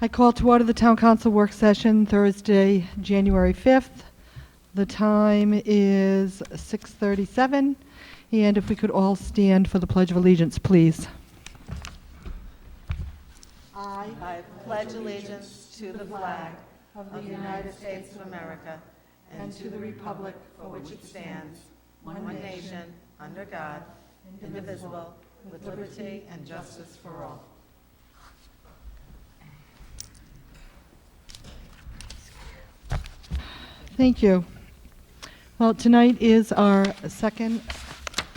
I call to order the Town Council work session Thursday, January 5th. The time is 6:37, and if we could all stand for the Pledge of Allegiance, please. I pledge allegiance to the flag of the United States of America and to the republic for which it stands, one nation, under God, indivisible, with liberty and justice for all. Thank you. Well, tonight is our second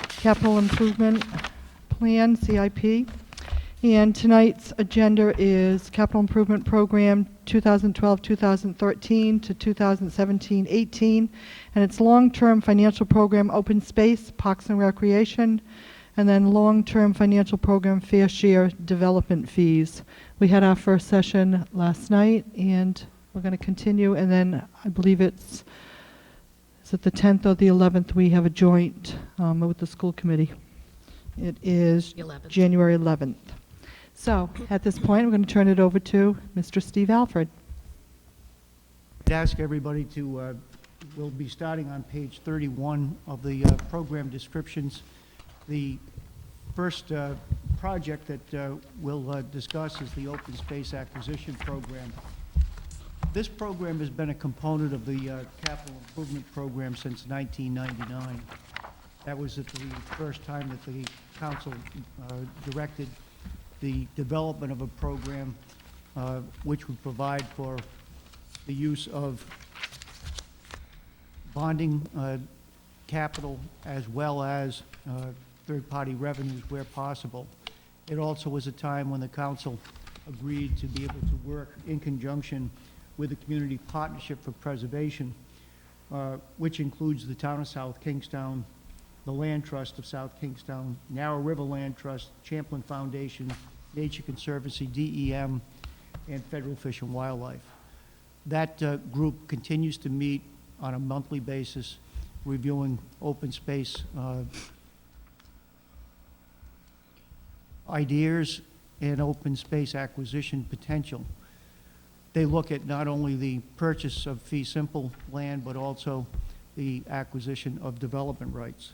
capital improvement plan, CIP. And tonight's agenda is Capital Improvement Program 2012-2013 to 2017-18, and its long-term financial program Open Space, Parks and Recreation, and then long-term financial program Fair Share Development Fees. We had our first session last night, and we're going to continue, and then I believe is it the 10th or the 11th, we have a joint with the school committee. It is 11th. January 11th. So at this point, I'm going to turn it over to Mr. Steve Alford. I'd ask everybody to, we'll be starting on page 31 of the program descriptions. The first project that we'll discuss is the Open Space Acquisition Program. This program has been a component of the Capital Improvement Program since 1999. That was the first time that the council directed the development of a program which would provide for the use of bonding capital as well as third-party revenues where possible. It also was a time when the council agreed to be able to work in conjunction with the Community Partnership for Preservation, which includes the Town of South Kingstown, the Land Trust of South Kingstown, Narrow River Land Trust, Champlain Foundation, Nature Conservancy, DEM, and Federal Fish and Wildlife. That group continues to meet on a monthly basis, reviewing open space ideas and open space acquisition potential. They look at not only the purchase of fee simple land, but also the acquisition of development rights.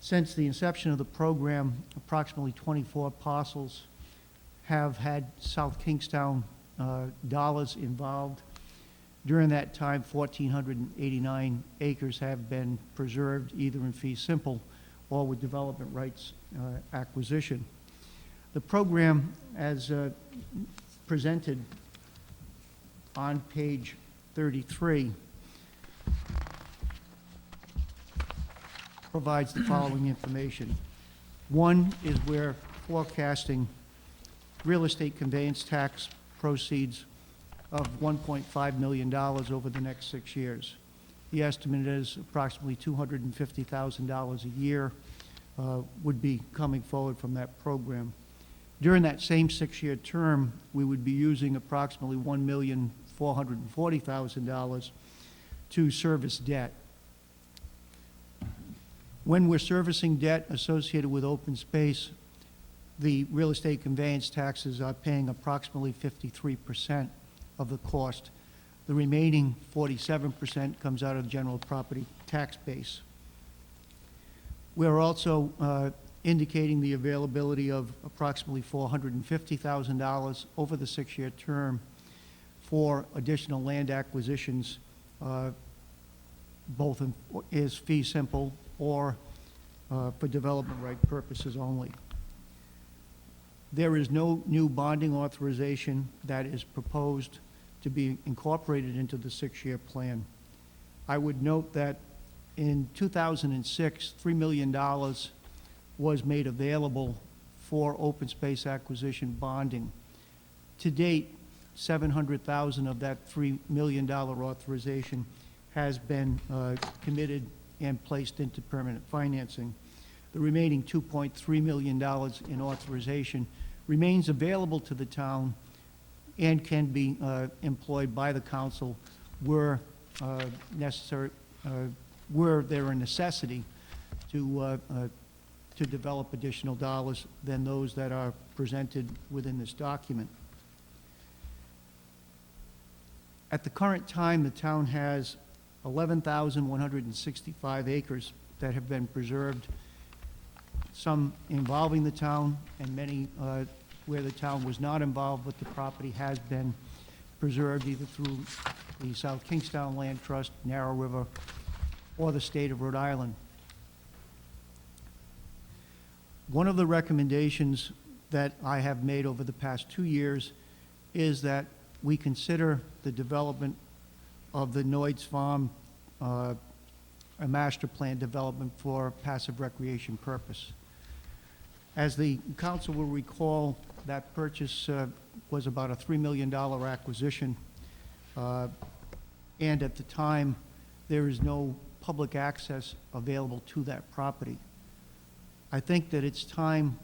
Since the inception of the program, approximately 24 parcels have had South Kingstown dollars involved. During that time, 1,489 acres have been preserved either in fee simple or with development rights acquisition. The program, as presented on page 33, provides the following information. One is we're forecasting real estate conveyance tax proceeds of $1.5 million over the next 6 years. The estimate is approximately $250,000 a year would be coming forward from that program. During that same 6-year term, we would be using approximately $1,440,000 to service debt. When we're servicing debt associated with open space, the real estate conveyance taxes are paying approximately 53% of the cost. The remaining 47% comes out of the general property tax base. We're also indicating the availability of approximately $450,000 over the 6-year term for additional land acquisitions, both as fee simple or for development right purposes only. There is no new bonding authorization that is proposed to be incorporated into the 6-year plan. I would note that in 2006, $3 million was made available for open space acquisition bonding. To date, $700,000 of that $3 million authorization has been committed and placed into permanent financing. The remaining $2.3 million in authorization remains available to the town and can be employed by the council were necessary, were there a necessity to develop additional dollars than those that are presented within this document. At the current time, the town has 11,165 acres that have been preserved, some involving the town and many where the town was not involved, but the property has been preserved either through the South Kingstown Land Trust, Narrow River, or the state of Rhode Island. One of the recommendations that I have made over the past 2 years is that we consider the development of the Noyds Farm, a master plan development for passive recreation purpose. As the council will recall, that purchase was about a $3 million acquisition, and at the time, there is no public access available to that property. I think that it's time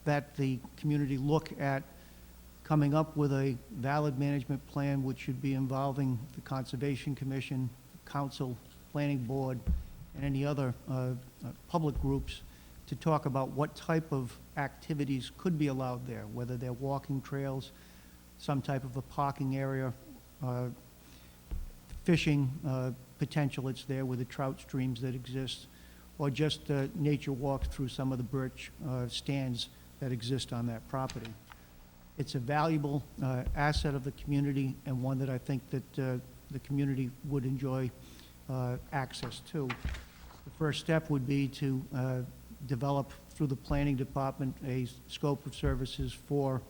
that the community look at coming up with a valid management plan which should be involving the Conservation Commission, Council, Planning Board, and any other public groups to talk about what type of activities could be allowed there, whether they're walking trails, some type of a parking area, fishing potential that's there with the trout streams that exist, or just nature walks through some of the birch stands that exist on that property. It's a valuable asset of the community and one that I think that the community would enjoy access to. The first step would be to develop through the planning department a scope of services for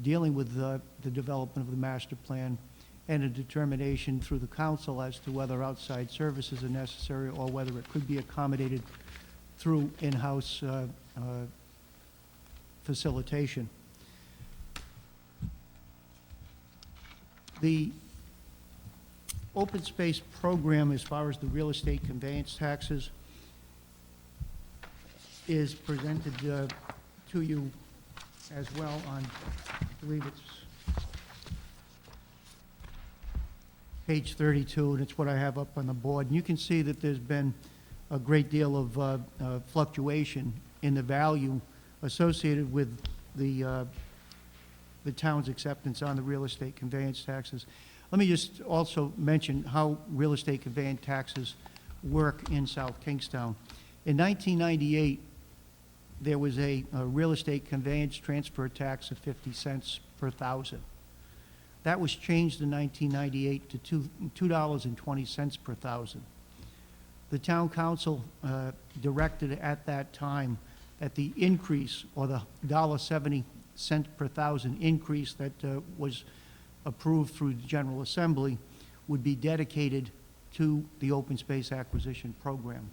dealing with the development of the master plan, and a determination through the council as to whether outside services are necessary or whether it could be accommodated through in-house facilitation. The open space program, as far as the real estate conveyance taxes, is presented to you as well on, I believe it's page 32, and it's what I have up on the board. And you can see that there's been a great deal of fluctuation in the value associated with the town's acceptance on the real estate conveyance taxes. Let me just also mention how real estate conveyance taxes work in South Kingstown. In 1998, there was a real estate conveyance transfer tax of 50 cents per thousand. That was changed in 1998 to $2.20 per thousand. The town council directed at that time that the increase, or the $1.70 per thousand increase that was approved through the General Assembly, would be dedicated to the open space acquisition program.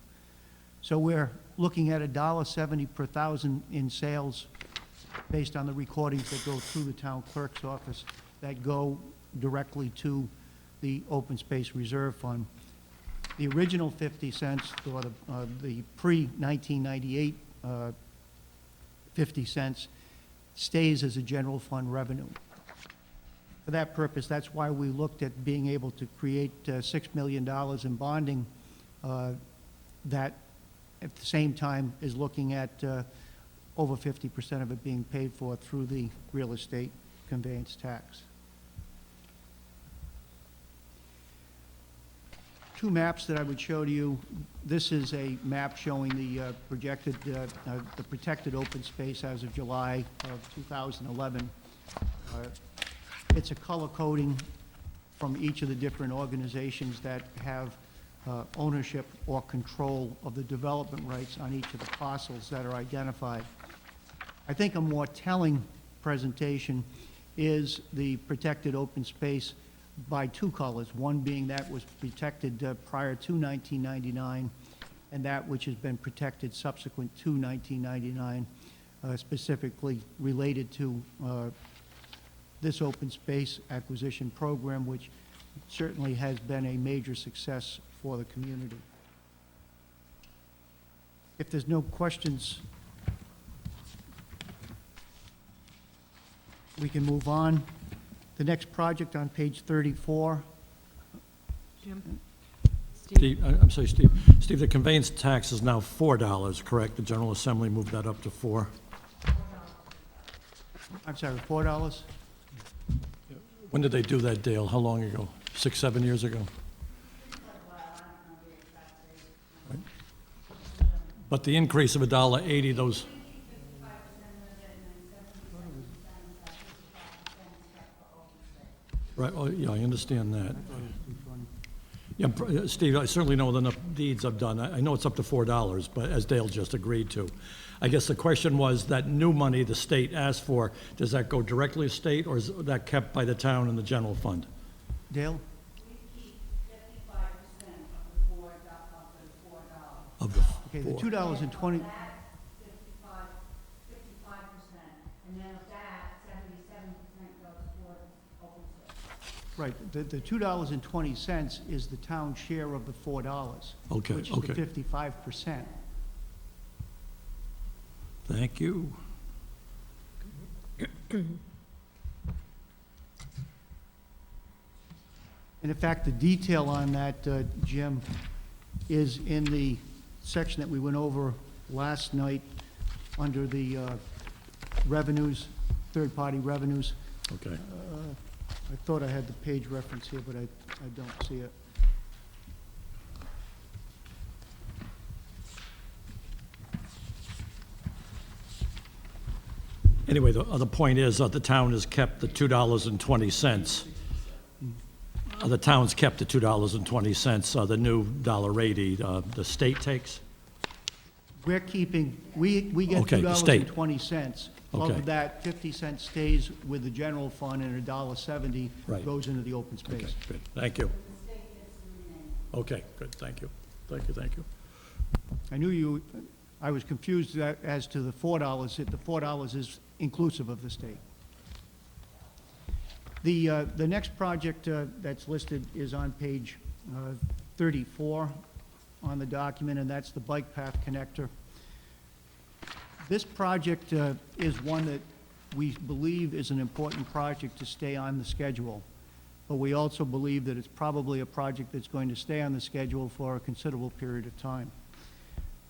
So we're looking at $1.70 per thousand in sales based on the recordings that go through the town clerk's office that go directly to the open space reserve fund. The original 50 cents, or the pre-1998 50 cents, stays as a general fund revenue. For that purpose, that's why we looked at being able to create $6 million in bonding that at the same time is looking at over 50% of it being paid for through the real estate conveyance tax. Two maps that I would show to you. This is a map showing the projected, the protected open space as of July of 2011. It's a color coding from each of the different organizations that have ownership or control of the development rights on each of the parcels that are identified. I think a more telling presentation is the protected open space by two colors, one being that was protected prior to 1999, and that which has been protected subsequent to 1999, specifically related to this open space acquisition program, which certainly has been a major success for the community. If there's no questions, we can move on. The next project on page 34. Jim? Steve, I'm sorry, Steve. Steve, the conveyance tax is now $4, correct? The General Assembly moved that up to $4. I'm sorry, $4? When did they do that, Dale? How long ago? 6, 7 years ago? Right. But the increase of $1.80, those, right, oh, yeah, I understand that. Yeah, Steve, I certainly know enough deeds I've done. I know it's up to $4, but as Dale just agreed to. I guess the question was, that new money the state asked for, does that go directly to state, or is that kept by the town in the general fund? Dale? Of the Okay, the four. $2.20, And then of that, 77% goes toward open space. right, the $2.20 is the town share of the $4. Okay, Which is okay. the 55%. Thank you. And in fact, the detail on that, Jim, is in the section that we went over last night under the revenues, third-party revenues. Okay. I thought I had the page reference here, but I don't see it. Anyway, the point is, the town has kept the $2.20. The town's kept the $2.20, the new $1.80, the state takes? We're keeping, we get Okay, the state. $2.20. Okay. Of that, 50 cents stays with the general fund, and $1.70 Right. goes into the open Okay, space. good, thank you. Okay, good, thank you. Thank you, thank you. I knew you, I was confused as to the $4. The $4 is inclusive of the state. The next project that's listed is on page 34 on the document, and that's the bike path connector. This project is one that we believe is an important project to stay on the schedule, but we also believe that it's probably a project that's going to stay on the schedule for a considerable period of time.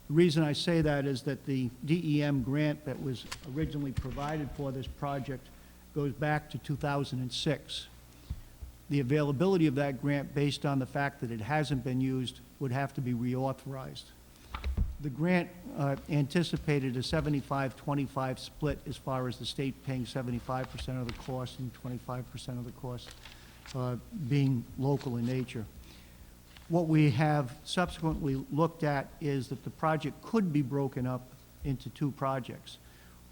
The reason I say that is that the DEM grant that was originally provided for this project goes back to 2006. The availability of that grant, based on the fact that it hasn't been used, would have to be reauthorized. The grant anticipated a 75-25 split as far as the state paying 75% of the cost and 25% of the cost being local in nature. What we have subsequently looked at is that the project could be broken up into two projects.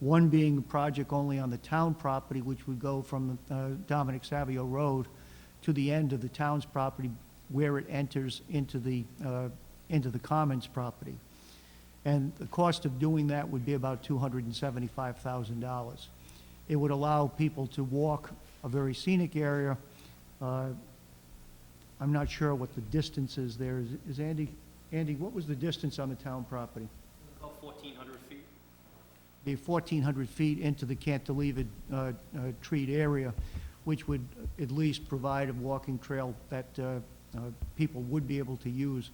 One being a project only on the town property, which would go from Dominic Savio Road to the end of the town's property where it enters into the Commons property. And the cost of doing that would be about $275,000. It would allow people to walk a very scenic area. I'm not sure what the distance is there. Is Andy, what was the distance on the town property? About 1,400 feet. Be 1,400 feet into the cantilevered treed area, which would at least provide a walking trail that people would be able to use.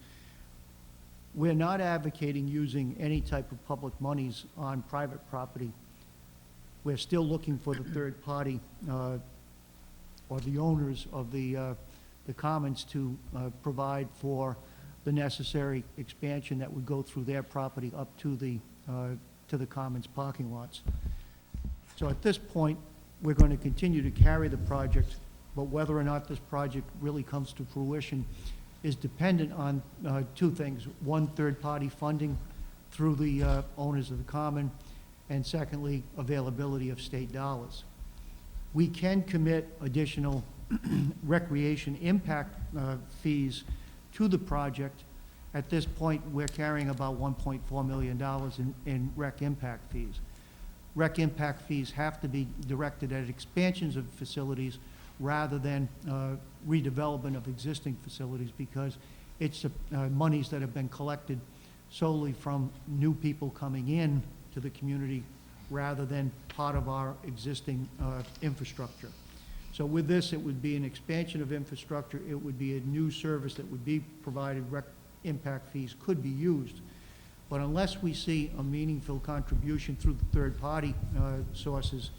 We're not advocating using any type of public monies on private property. We're still looking for the third party or the owners of the Commons to provide for the necessary expansion that would go through their property up to the Commons parking lots. So at this point, we're going to continue to carry the project, but whether or not this project really comes to fruition is dependent on two things. One, third-party funding through the owners of the Common, and secondly, availability of state dollars. We can commit additional recreation impact fees to the project. At this point, we're carrying about $1.4 million in rec impact fees. Rec impact fees have to be directed at expansions of facilities rather than redevelopment of existing facilities, because it's monies that have been collected solely from new people coming in to the community rather than part of our existing infrastructure. So with this, it would be an expansion of infrastructure. It would be a new service that would be provided. Rec impact fees could be used. But unless we see a meaningful contribution through the third-party sources,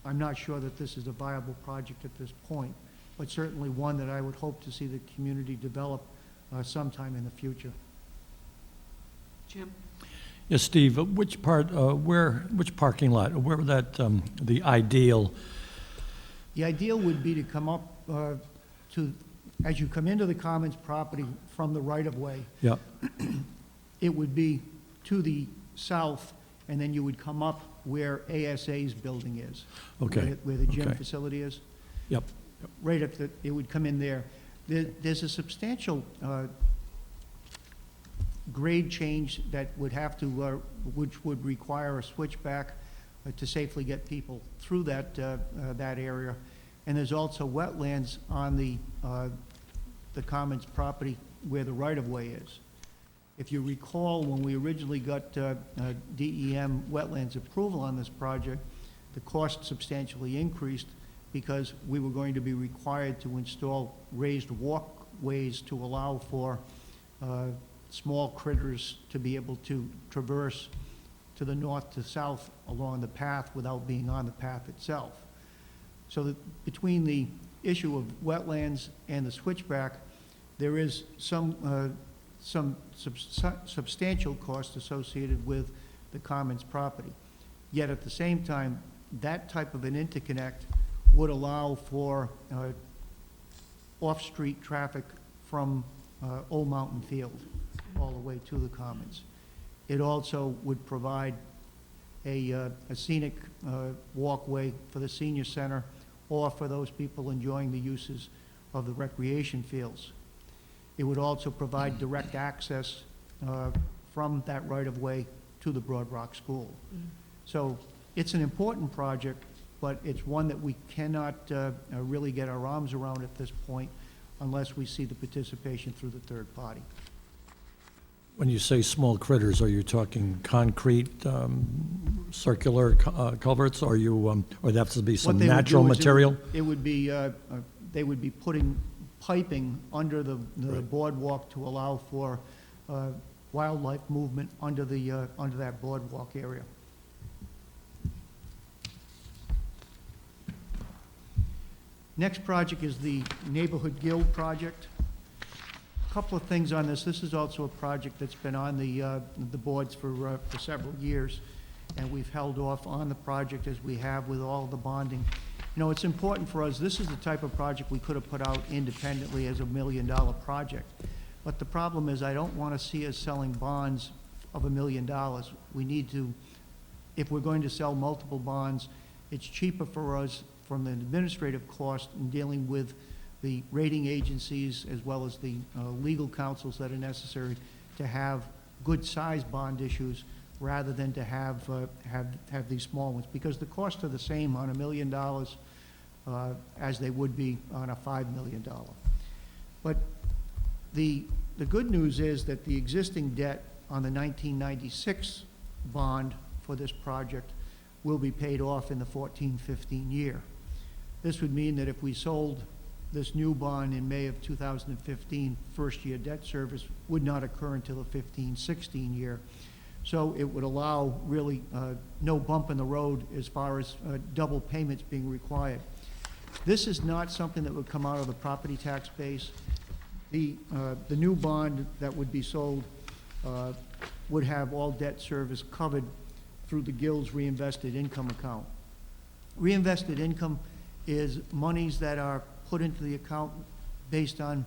I'm not sure that this is a viable project at this point, but certainly one that I would hope to see the community develop sometime in the future. Jim? Yes, Steve, which parking lot, where would that, the ideal, The ideal would be to come up as you come into the Commons property from the right-of-way, yeah, it would be to the south, and then you would come up where ASA's building is. Okay, Where the gym okay. facility is. yep, Right up the, it would come in there. There's a substantial grade change that would have to, which would require a switchback to safely get people through that area. And there's also wetlands on the Commons property where the right-of-way is. If you recall, when we originally got DEM wetlands approval on this project, the cost substantially increased because we were going to be required to install raised walkways to allow for small critters to be able to traverse to the north to south along the path without being on the path itself. So that between the issue of wetlands and the switchback, there is some substantial cost associated with the Commons property. Yet at the same time, that type of an interconnect would allow for off-street traffic from Old Mountain Field all the way to the Commons. It also would provide a scenic walkway for the senior center or for those people enjoying the uses of the recreation fields. It would also provide direct access from that right-of-way to the Broad Rock School. So it's an important project, but it's one that we cannot really get our arms around at this point unless we see the participation through the third party. when you say small critters, are you talking concrete, circular culverts, or or there has to be some What they would natural do is material? It would be, they would be putting piping under the Right. boardwalk to allow for wildlife movement under that boardwalk area. Next project is the Neighborhood Guild project. Couple of things on this. This is also a project that's been on the boards for several years, and we've held off on the project as we have with all the bonding. You know, it's important for us. This is the type of project we could have put out independently as $1 million project. But the problem is I don't want to see us selling bonds of $1 million. We need to, if we're going to sell multiple bonds, it's cheaper for us from an administrative cost in dealing with the rating agencies as well as the legal counsels that are necessary to have good-sized bond issues rather than to have these small ones, because the costs are the same on $1 million as they would be on a $5 million. But the good news is that the existing debt on the 1996 bond for this project will be paid off in the 14-15 year. This would mean that if we sold this new bond in May of 2015, first-year debt service would not occur until the 15-16 year. So it would allow really no bump in the road as far as double payments being required. This is not something that would come out of the property tax base. The new bond that would be sold would have all debt service covered through the Guild's reinvested income account. Reinvested income is monies that are put into the account based on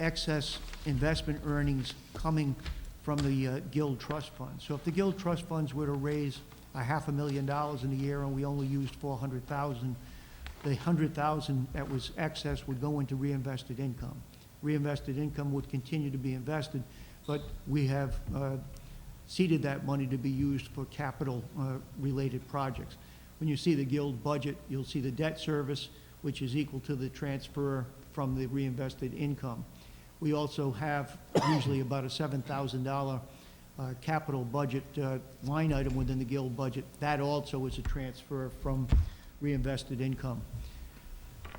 excess investment earnings coming from the Guild Trust Fund. So if the Guild Trust Funds were to raise $500,000 in a year and we only used $400,000, the $100,000 that was excess would go into reinvested income. Reinvested income would continue to be invested, but we have seeded that money to be used for capital related projects. When you see the Guild budget, you'll see the debt service, which is equal to the transfer from the reinvested income. We also have usually about a $7,000 capital budget line item within the Guild budget. That also is a transfer from reinvested income.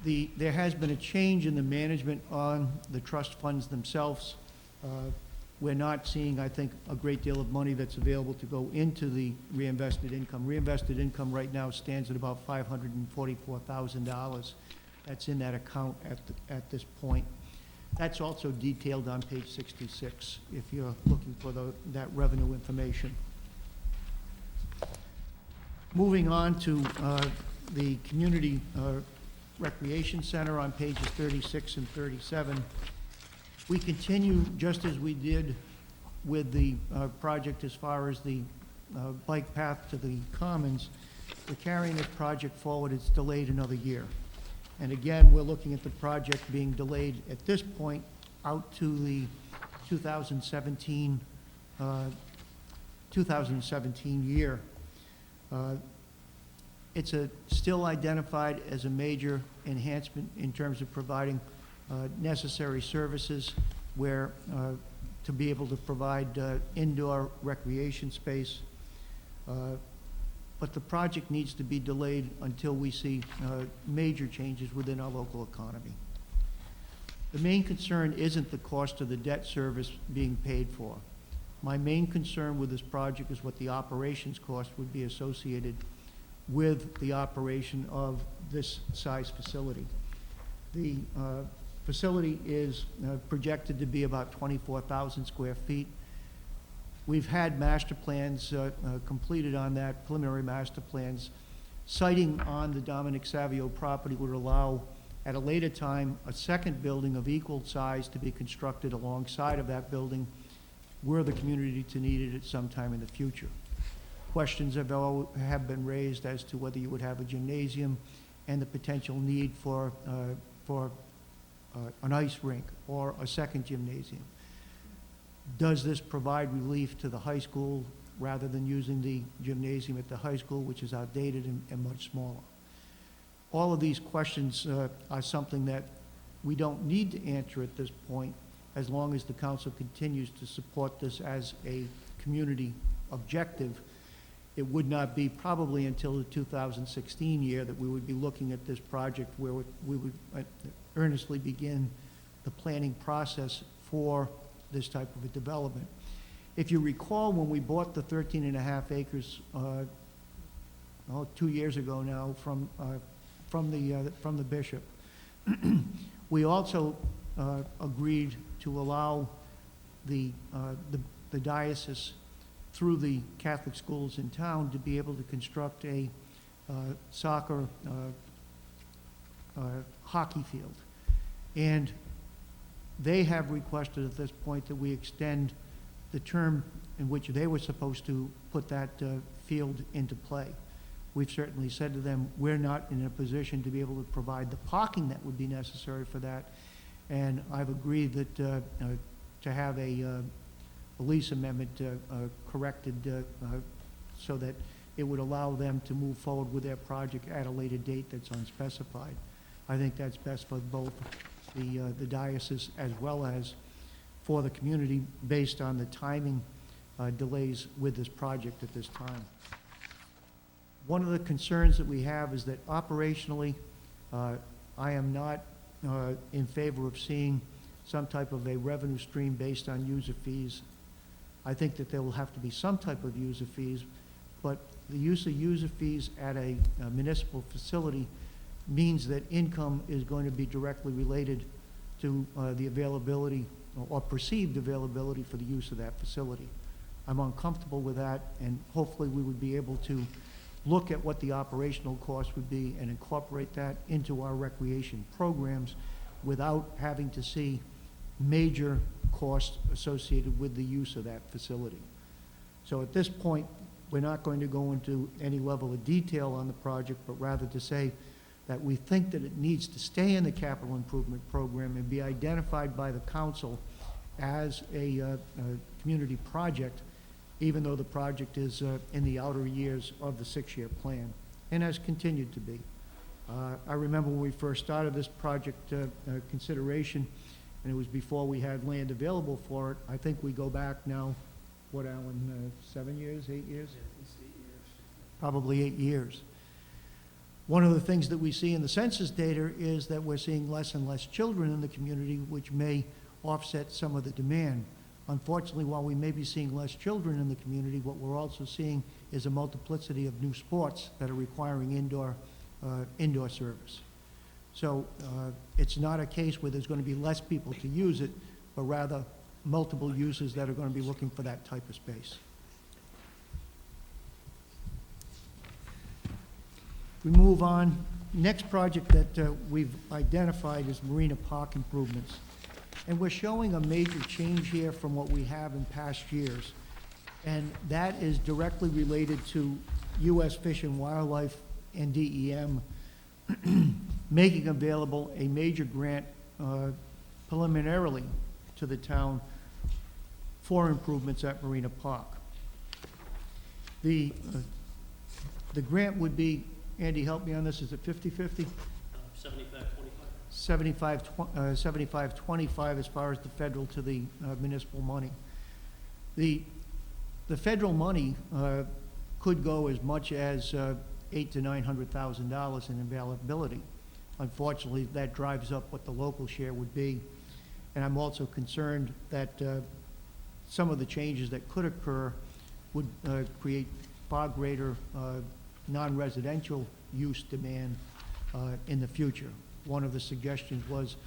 There has been a change in the management on the trust funds themselves. we're not seeing, I think, a great deal of money that's available to go into the reinvested income. Reinvested income right now stands at about $544,000. That's in that account at this point. That's also detailed on page 66, if you're looking for that revenue information. Moving on to the Community Recreation Center on pages 36 and 37. We continue, just as we did with the project as far as the bike path to the Commons. We're carrying this project forward. It's delayed another year. And again, we're looking at the project being delayed at this point out to the 2017 year. It's still identified as a major enhancement in terms of providing necessary services where to be able to provide indoor recreation space. But the project needs to be delayed until we see major changes within our local economy. The main concern isn't the cost of the debt service being paid for. My main concern with this project is what the operations cost would be associated with the operation of this size facility. The facility is projected to be about 24,000 square feet. We've had master plans completed on that, preliminary master plans. Siting on the Dominic Savio property would allow, at a later time, a second building of equal size to be constructed alongside of that building were the community to need it at some time in the future. Questions have been raised as to whether you would have a gymnasium and the potential need for an ice rink or a second gymnasium. Does this provide relief to the high school rather than using the gymnasium at the high school, which is outdated and much smaller? All of these questions are something that we don't need to answer at this point as long as the council continues to support this as a community objective. It would not be probably until the 2016 year that we would be looking at this project where we would earnestly begin the planning process for this type of a development. If you recall, when we bought the 13.5 acres 2 years ago now from the bishop, we also agreed to allow the diocese through the Catholic schools in town to be able to construct a soccer hockey field. And they have requested at this point that we extend the term in which they were supposed to put that field into play. We've certainly said to them, we're not in a position to be able to provide the parking that would be necessary for that. And I've agreed that to have a lease amendment corrected so that it would allow them to move forward with their project at a later date that's unspecified. I think that's best for both the diocese as well as for the community based on the timing delays with this project at this time. One of the concerns that we have is that operationally, I am not in favor of seeing some type of a revenue stream based on user fees. I think that there will have to be some type of user fees, but the use of user fees at a municipal facility means that income is going to be directly related to the availability or perceived availability for the use of that facility. I'm uncomfortable with that, and hopefully we would be able to look at what the operational cost would be and incorporate that into our recreation programs without having to see major costs associated with the use of that facility. So at this point, we're not going to go into any level of detail on the project, but rather to say that we think that it needs to stay in the capital improvement program and be identified by the council as a community project, even though the project is in the outer years of the 6-year plan, and has continued to be. I remember when we first started this project consideration, and it was before we had land available for it. I think we go back now, what, Alan, 7 years, 8 years? Yeah, at least 8 years. Probably 8 years. One of the things that we see in the census data is that we're seeing less and less children in the community, which may offset some of the demand. Unfortunately, while we may be seeing less children in the community, what we're also seeing is a multiplicity of new sports that are requiring indoor service. So it's not a case where there's going to be less people to use it, but rather multiple users that are going to be looking for that type of space. We move on. Next project that we've identified is Marina Park improvements. And we're showing a major change here from what we have in past years. And that is directly related to U.S. Fish and Wildlife and DEM making available a major grant preliminarily to the town for improvements at Marina Park. The grant would be, Andy, help me on this, is it 50/50? 75-25. 75-25 as far as the federal to the municipal money. The federal money could go as much as $800,000 to $900,000 in availability. Unfortunately, that drives up what the local share would be. And I'm also concerned that some of the changes that could occur would create far greater non-residential use demand in the future. One of the suggestions was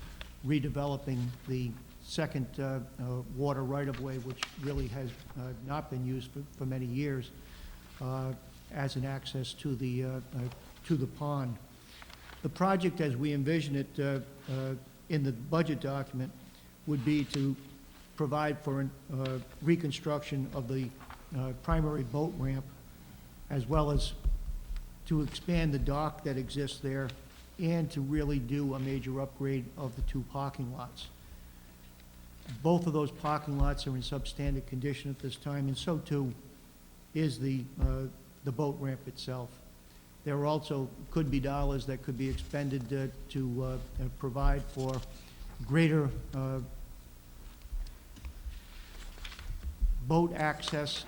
redeveloping the second water right-of-way, which really has not been used for many years, as an access to the pond. The project, as we envision it in the budget document, would be to provide for reconstruction of the primary boat ramp, as well as to expand the dock that exists there, and to really do a major upgrade of the two parking lots. Both of those parking lots are in substandard condition at this time, and so too is the boat ramp itself. There also could be dollars that could be expended to provide for greater boat access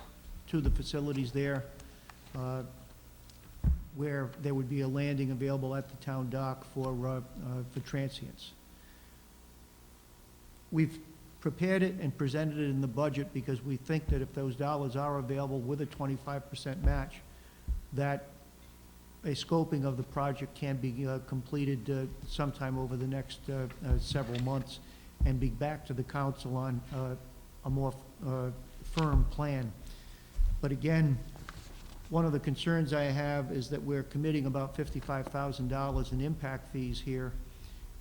to the facilities there, where there would be a landing available at the town dock for transients. We've prepared it and presented it in the budget because we think that if those dollars are available with a 25% match, that a scoping of the project can be completed sometime over the next several months and be back to the council on a more firm plan. But again, one of the concerns I have is that we're committing about $55,000 in impact fees here.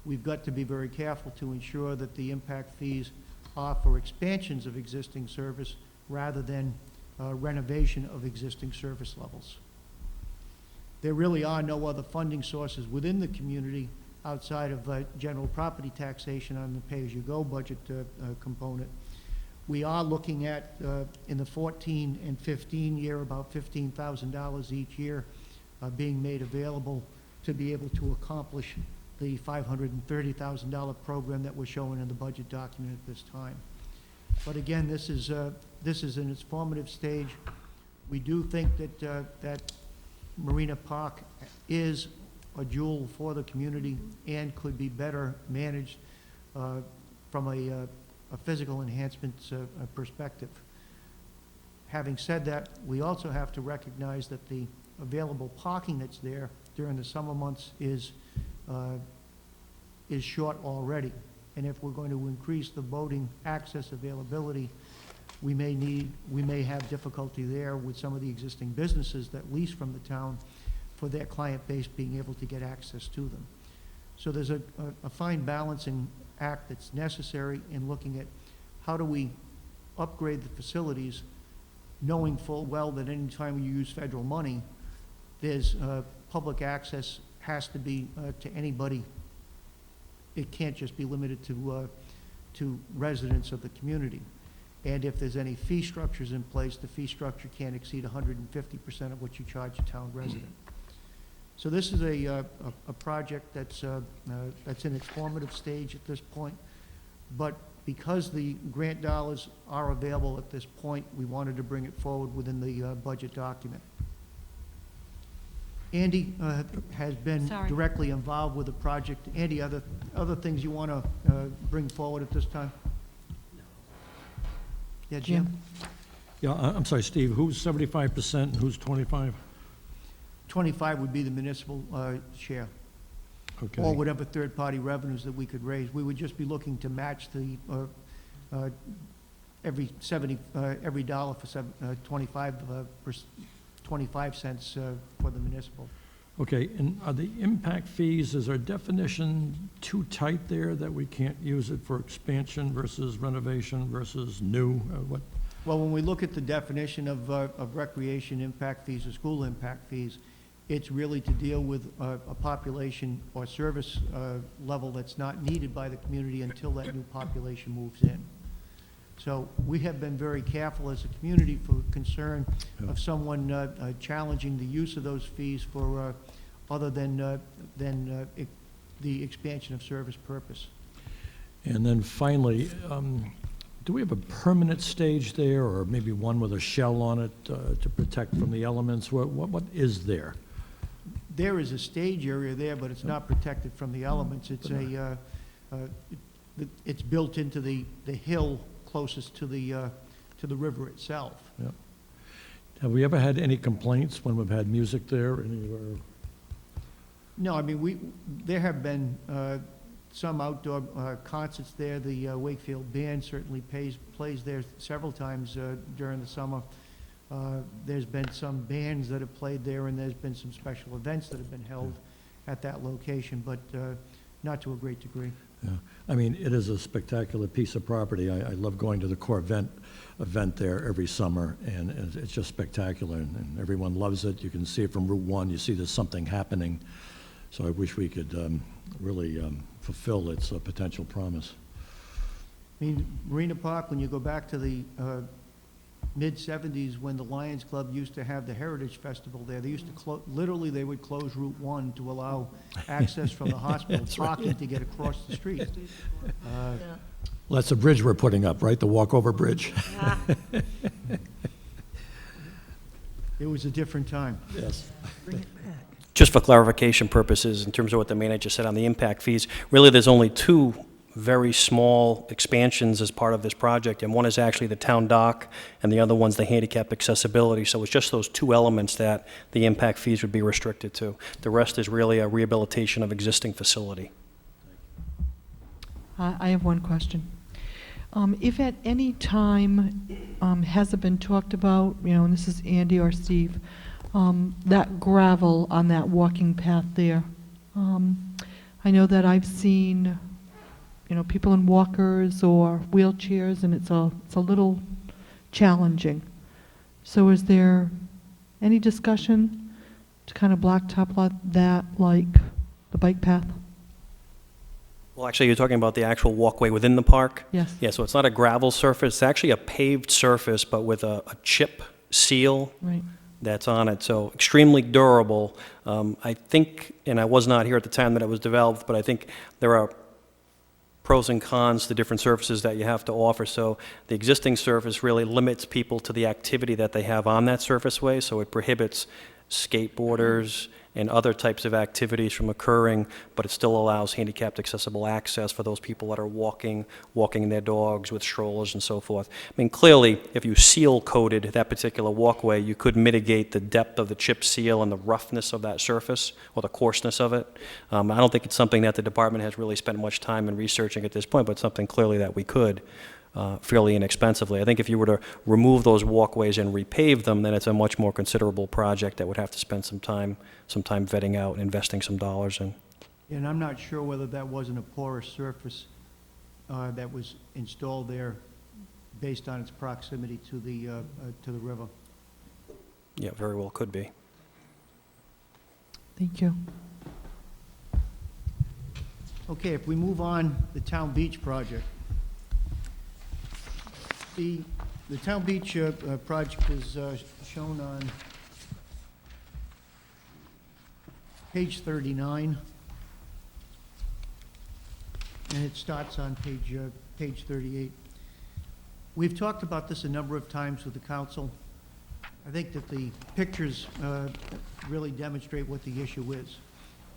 We've got to be very careful to ensure that the impact fees are for expansions of existing service rather than renovation of existing service levels. There really are no other funding sources within the community outside of general property taxation on the pay-as-you-go budget component. We are looking at, in the 14 and 15 year, about $15,000 each year being made available to be able to accomplish the $530,000 program that we're showing in the budget document at this time. But again, this is in its formative stage. We do think that that Marina Park is a jewel for the community and could be better managed from a physical enhancement perspective. Having said that, we also have to recognize that the available parking that's there during the summer months is short already. And if we're going to increase the boating access availability, we may have difficulty there with some of the existing businesses that lease from the town for their client base being able to get access to them. So there's a fine balancing act that's necessary in looking at how do we upgrade the facilities, knowing full well that any time you use federal money, there's public access has to be to anybody. It can't just be limited to residents of the community. And if there's any fee structures in place, the fee structure can't exceed 150% of what you charge a town resident. So this is a project that's in its formative stage at this point, but because the grant dollars are available at this point, we wanted to bring it forward within the budget document. Andy has been Sorry. directly involved with the project. Andy, other things you want to bring forward at this time? Yeah, Jim? Yeah, I'm sorry, Steve, who's 75% and who's 25? 25 would be the municipal share, Okay. or whatever third-party revenues that we could raise. We would just be looking to match the, every dollar for 25 cents for the municipal. Okay, and are the impact fees, is our definition too tight there that we can't use it for expansion versus renovation versus new? What? Well, when we look at the definition of recreation impact fees or school impact fees, it's really to deal with a population or service level that's not needed by the community until that new population moves in. So we have been very careful as a community for concern of someone challenging the use of those fees for other than the expansion of service purpose. And then finally, do we have a permanent stage there, or maybe one with a shell on it to protect from the elements? What is there? There is a stage area there, but it's not protected from the elements. It's it's built into the hill closest to the river itself. Yep. Have we ever had any complaints when we've had music there? No, I mean, there have been some outdoor concerts there. The Wakefield Band certainly plays there several times during the summer. There's been some bands that have played there, and there's been some special events that have been held at that location, but not to a great degree. Yeah. I mean, it is a spectacular piece of property. I love going to the Corvette event there every summer, and it's just spectacular, and everyone loves it. You can see it from Route 1. You see there's something happening. So I wish we could really fulfill its potential promise. I mean, Marina Park, when you go back to the mid-'70s, when the Lions Club used to have the Heritage Festival there, they used to literally, they would close Route 1 to allow access from the hospital, parking to get across the street. Well, that's a bridge we're putting up, right? The walkover bridge? It was a different time. Yes. Just for clarification purposes, in terms of what the manager said on the impact fees, really there's only two very small expansions as part of this project, and one is actually the town dock, and the other one's the handicap accessibility. So it's just those two elements that the impact fees would be restricted to. The rest is really a rehabilitation of existing facility. I have one question. If at any time has it been talked about, and this is Andy or Steve, that gravel on that walking path there. I know that I've seen, people in walkers or wheelchairs, and it's a little challenging. So is there any discussion to kind of blacktop that like the bike path? Well, actually, you're talking about the actual walkway within the park? Yes. Yeah, so it's not a gravel surface. It's actually a paved surface, but with a chip seal Right. that's on it, so extremely durable. I think, and I was not here at the time that it was developed, but I think there are pros and cons to different surfaces that you have to offer. So the existing surface really limits people to the activity that they have on that surfaceway, so it prohibits skateboarders and other types of activities from occurring, but it still allows handicapped accessible access for those people that are walking their dogs with strollers and so forth. I mean, clearly, if you seal coated that particular walkway, you could mitigate the depth of the chip seal and the roughness of that surface or the coarseness of it. I don't think it's something that the department has really spent much time in researching at this point, but something clearly that we could. Fairly inexpensively. I think if you were to remove those walkways and repave them, then it's a much more considerable project that would have to spend some time vetting out and investing some dollars in. And I'm not sure whether that wasn't a porous surface that was installed there based on its proximity to the river. Yeah, very well could be. Thank you. Okay, if we move on, the Town Beach project. The Town Beach project is shown on page 39, and it starts on page 38. We've talked about this a number of times with the council. I think that the pictures really demonstrate what the issue is.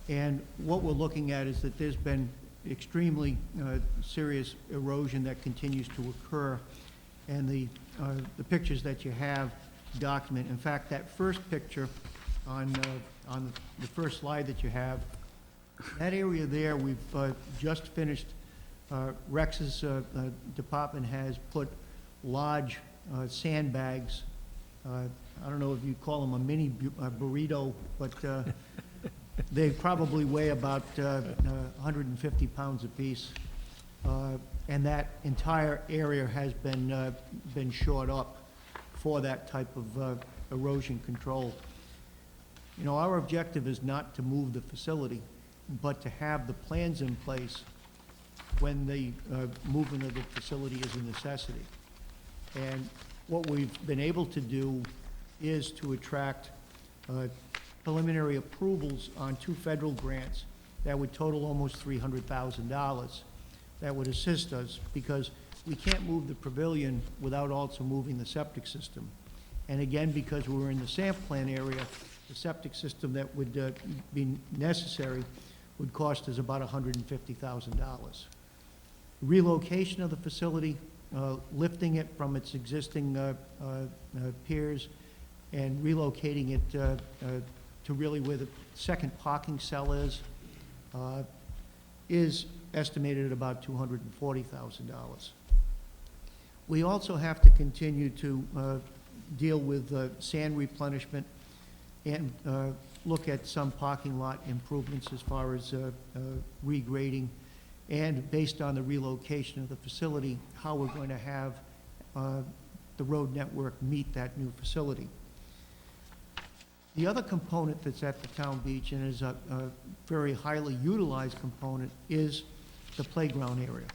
And what we're looking at is that there's been extremely serious erosion that continues to occur. and the pictures that you have document. In fact, that first picture on the first slide that you have, that area there, we've just finished, Rex's department has put large sandbags, I don't know if you call them a mini burrito, but they probably weigh about 150 pounds apiece. And that entire area has been shored up for that type of erosion control. You know, our objective is not to move the facility, but to have the plans in place when the movement of the facility is a necessity. And what we've been able to do is to attract preliminary approvals on 2 federal grants that would total almost $300,000. That would assist us, because we can't move the pavilion without also moving the septic system. And again, because we're in the SAMP plan area, the septic system that would be necessary would cost us about $150,000. Relocation of the facility, lifting it from its existing piers and relocating it to really where the second parking cell is estimated at about $240,000. We also have to continue to deal with sand replenishment and look at some parking lot improvements as far as regrading, and based on the relocation of the facility, how we're going to have the road network meet that new facility. The other component that's at the town beach, and is a very highly utilized component, is the playground area.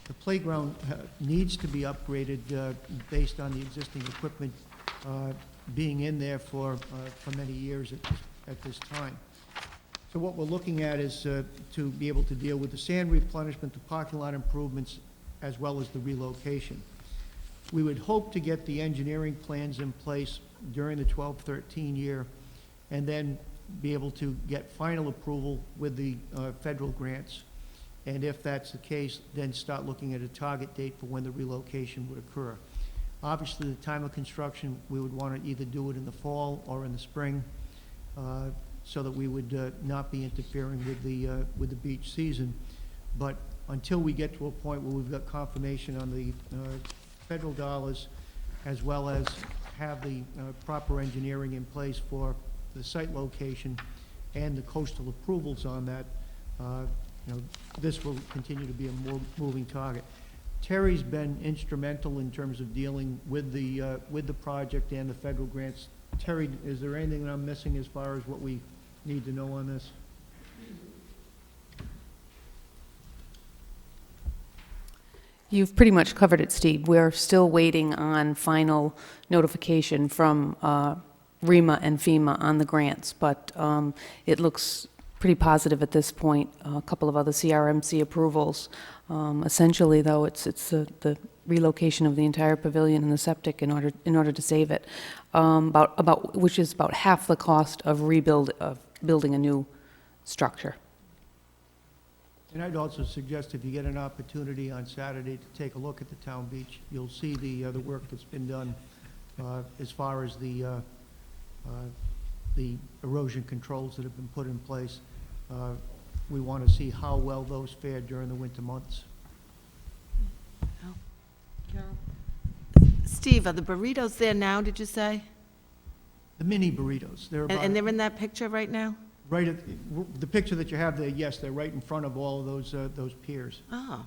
The playground needs to be upgraded based on the existing equipment being in there for many years at this time. So what we're looking at is to be able to deal with the sand replenishment, the parking lot improvements, as well as the relocation. We would hope to get the engineering plans in place during the 12-13 year, and then be able to get final approval with the federal grants. And if that's the case, then start looking at a target date for when the relocation would occur. Obviously, the time of construction, we would want to either do it in the fall or in the spring, so that we would not be interfering with the beach season. But until we get to a point where we've got confirmation on the federal dollars, as well as have the proper engineering in place for the site location and the coastal approvals on that, you know, this will continue to be a moving target. Terry's been instrumental in terms of dealing with the project and the federal grants. Terry, is there anything that I'm missing as far as what we need to know on this? You've pretty much covered it, Steve. We're still waiting on final notification from REMA and FEMA on the grants, but it looks pretty positive at this point. A couple of other CRMC approvals. Essentially, though, it's the relocation of the entire pavilion and the septic in order to save it, which is about half the cost of building a new structure. And I'd also suggest, if you get an opportunity on Saturday to take a look at the town beach, you'll see the work that's been done as far as the erosion controls that have been put in place. We want to see how well those fared during the winter months. Carol? Steve, are the burritos there now, did you say? The mini burritos, they're about... And they're in that picture right now? Right at, the picture that you have there, yes, they're right in front of all of those piers. Oh.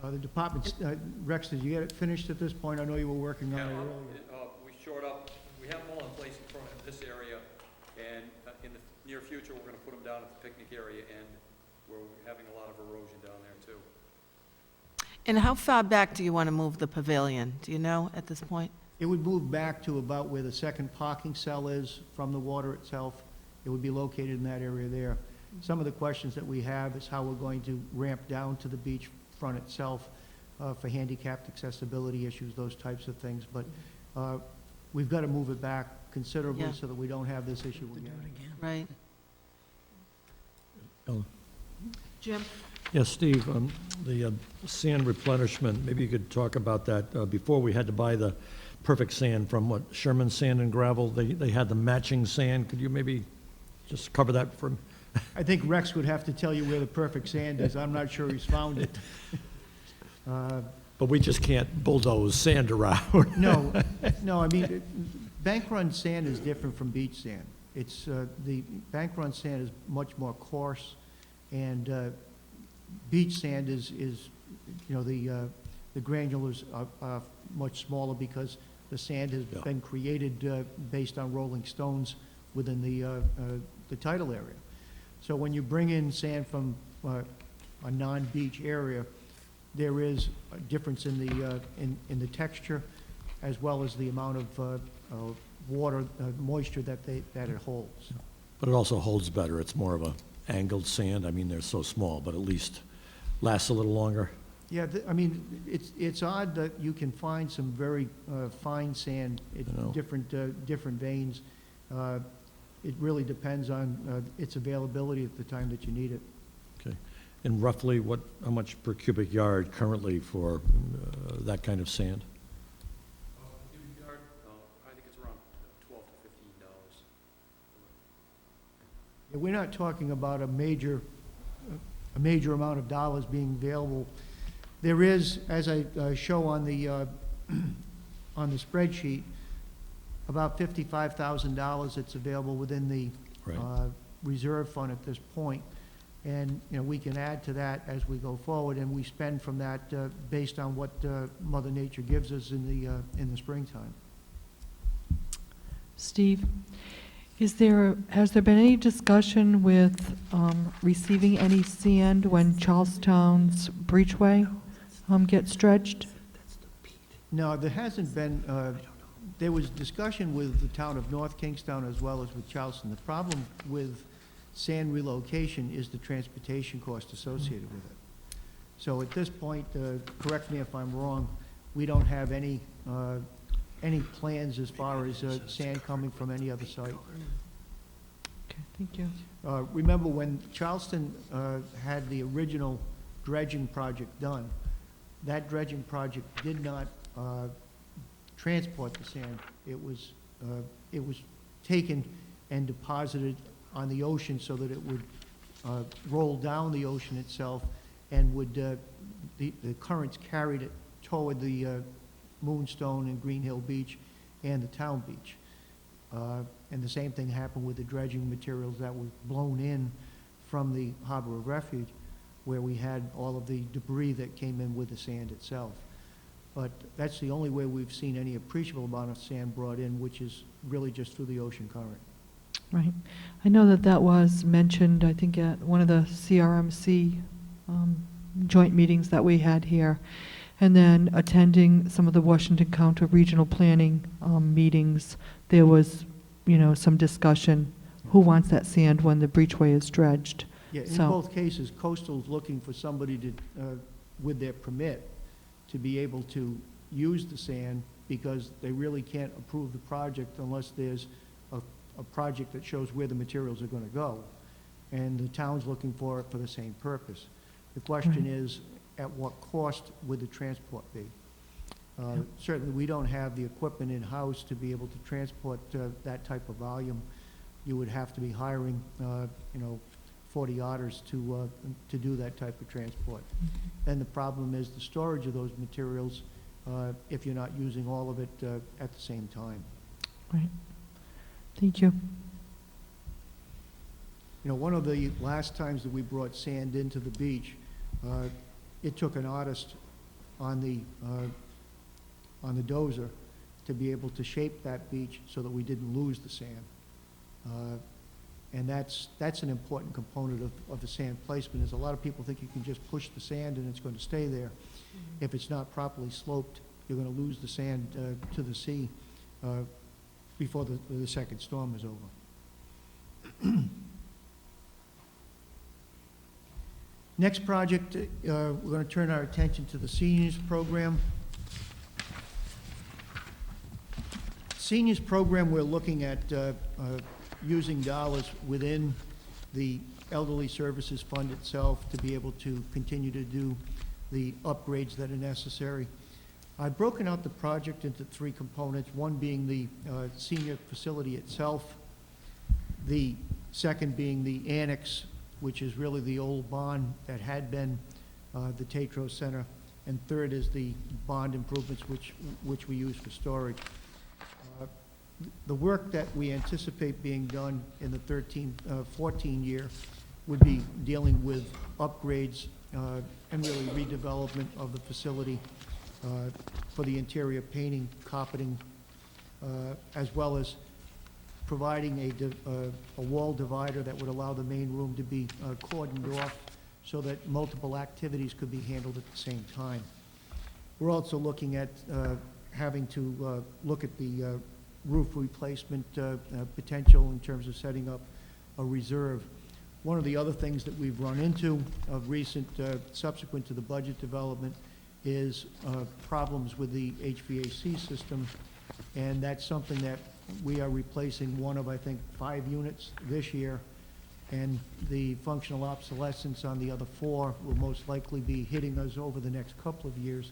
The department, Rex, did you get it finished at this point? I know you were working on it earlier. We shored up, we have them all in place in front of this area, and in the near future, we're gonna put them down at the picnic area, and we're having a lot of erosion down there too. And how far back do you want to move the pavilion? Do you know at this point? It would move back to about where the second parking cell is from the water itself. It would be located in that area there. Some of the questions that we have is how we're going to ramp down to the beach front itself for handicapped accessibility issues, those types of things. But we've got to move it back considerably Yeah. so that we don't have this issue again. Right. Ellen? Jim, Yes, Steve, the sand replenishment, maybe you could talk about that. Before, we had to buy the perfect sand from, what, Sherman Sand and Gravel? They had the matching sand. Could you maybe just cover that for me? I think Rex would have to tell you where the perfect sand is. I'm not sure he's found it. But we just can't bulldoze sand around. No, no, I mean, bank run sand is different from beach sand. It's, the bank run sand is much more coarse, and beach sand is, you know, the granulars are much smaller because the sand has Yeah. been created based on rolling stones within the tidal area. So when you bring in sand from a non-beach area, there is a difference in the texture as well as the amount of water, moisture that it holds. But it also holds better. It's more of a angled sand. I mean, they're so small, but at least lasts a little longer. Yeah, I mean, it's odd that you can find some very fine sand I know. in different veins. It really depends on its availability at the time that you need it. Okay. And roughly, how much per cubic yard currently for that kind of sand? Cubic yard, I think it's around $12 to $15. Yeah, we're not talking about a major amount of dollars being available. There is, as I show on the on the spreadsheet, about $55,000 that's available within the Right. reserve fund at this point. And, you know, we can add to that as we go forward, and we spend from that based on what Mother Nature gives us in the springtime. Steve, has there been any discussion with receiving any sand when Charlestown's breachway gets dredged? No, there hasn't been, there was discussion with the town of North Kingstown as well as with Charleston. The problem with sand relocation is the transportation cost associated with it. So at this point, correct me if I'm wrong, we don't have any plans as far as sand coming from any other site. Okay, thank you. Remember when Charleston had the original dredging project done, that dredging project did not transport the sand. It was taken and deposited on the ocean so that it would roll down the ocean itself, and would the currents carried it toward the Moonstone and Green Hill Beach and the town beach. And the same thing happened with the dredging materials that were blown in from the Harbor of Refuge, where we had all of the debris that came in with the sand itself. But that's the only way we've seen any appreciable amount of sand brought in, which is really just through the ocean current. Right. I know that was mentioned, I think, at one of the CRMC joint meetings that we had here. And then attending some of the Washington County Regional Planning meetings, there was, you know, some discussion, who wants that sand when the breachway is dredged? Yeah, in So- both cases, Coastal's looking for somebody to, with their permit, to be able to use the sand, because they really can't approve the project unless there's a project that shows where the materials are going to go. And the town's looking for it for the same purpose. The question is, at what cost would the transport be? Certainly, we don't have the equipment in-house to be able to transport that type of volume. You would have to be hiring, 40 otters to do that type of transport. And the problem is the storage of those materials, if you're not using all of it at the same time. Right. Thank you. You know, one of the last times that we brought sand into the beach, it took an artist on the dozer to be able to shape that beach so that we didn't lose the sand. And that's an important component of the sand placement, is a lot of people think you can just push the sand and it's going to stay there. If it's not properly sloped, you're going to lose the sand to the sea before the second storm is over. Next project, we're going to turn our attention to the seniors program. Seniors program, we're looking at using dollars within the Elderly Services Fund itself to be able to continue to do the upgrades that are necessary. I've broken out the project into three components, one being the senior facility itself, the second being the annex, which is really the old barn that had been the Tetros Center, and third is the bond improvements which we use for storage. The work that we anticipate being done in the 14 year would be dealing with upgrades and really redevelopment of the facility for the interior painting, carpeting, as well as providing a wall divider that would allow the main room to be cordoned off so that multiple activities could be handled at the same time. We're also looking at having to look at the roof replacement potential in terms of setting up a reserve. One of the other things that we've run into of recent, subsequent to the budget development, is problems with the HVAC system, and that's something that we are replacing one of, I think, 5 units this year, and the functional obsolescence on the other 4 will most likely be hitting us over the next couple of years.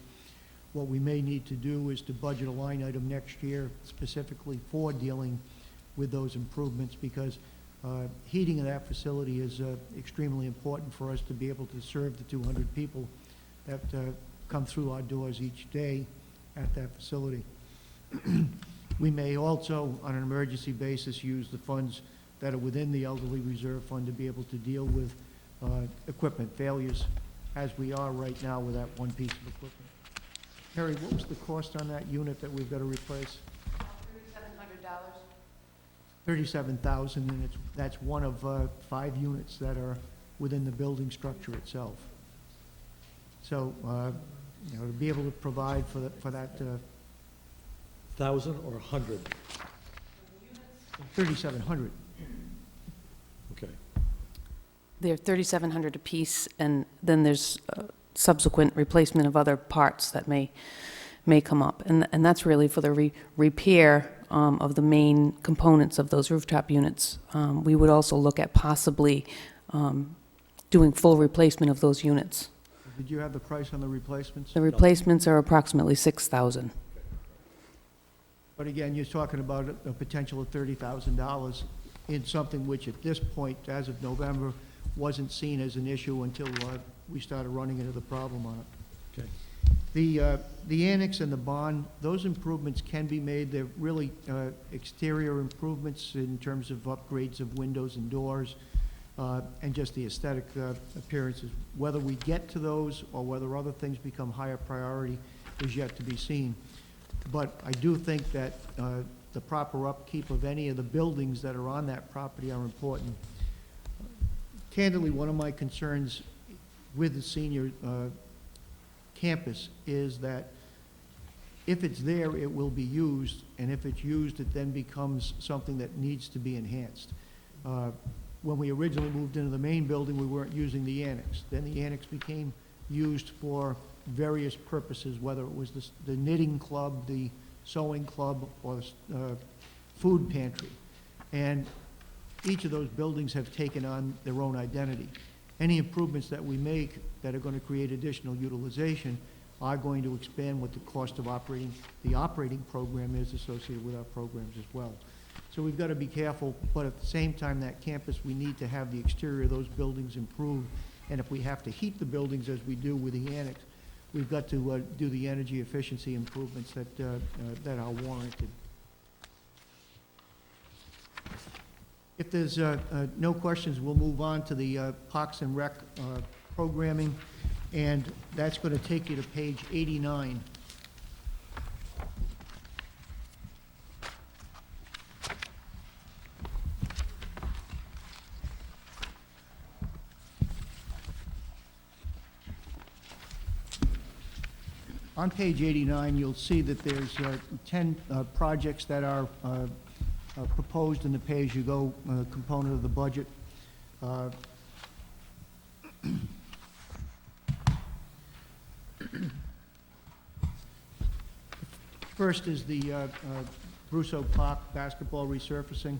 What we may need to do is to budget a line item next year specifically for dealing with those improvements, because heating of that facility is extremely important for us to be able to serve the 200 people that come through our doors each day at that facility. We may also, on an emergency basis, use the funds that are within the Elderly Reserve Fund to be able to deal with equipment failures, as we are right now with that one piece of equipment. Harry, what was the cost on that unit that we've got to replace? $37,000, and that's one of 5 units that are within the building structure itself. So, to be able to provide for that 1,000 or 100? 3,700. Okay. They're 3,700 apiece, and then there's subsequent replacement of other parts that may come up. And that's really for the repair of the main components of those rooftop units. We would also look at possibly doing full replacement of those units. Did you have the price on the replacements? The replacements are approximately $6,000. But again, you're talking about a potential of $30,000 in something which at this point, as of November, wasn't seen as an issue until we started running into the problem on it. Okay. The annex and the bond, those improvements can be made. They're really exterior improvements in terms of upgrades of windows and doors, and just the aesthetic appearances. Whether we get to those or whether other things become higher priority is yet to be seen. But I do think that the proper upkeep of any of the buildings that are on that property are important. Candidly, one of my concerns with the senior campus is that if it's there, it will be used, and if it's used, it then becomes something that needs to be enhanced. When we originally moved into the main building, we weren't using the annex. Then the annex became used for various purposes, whether it was the knitting club, the sewing club, or food pantry. And each of those buildings have taken on their own identity. Any improvements that we make that are going to create additional utilization are going to expand what the cost of the operating program is associated with our programs as well. So we've got to be careful, but at the same time, that campus, we need to have the exterior of those buildings improved. And if we have to heat the buildings as we do with the annex, we've got to do the energy efficiency improvements that are warranted. If there's no questions, we'll move on to the Parks and Rec programming, and that's going to take you to page 89. On page 89, you'll see that there's 10 projects that are proposed in the pay-as-you-go component of the budget. First is the Russo Park basketball resurfacing.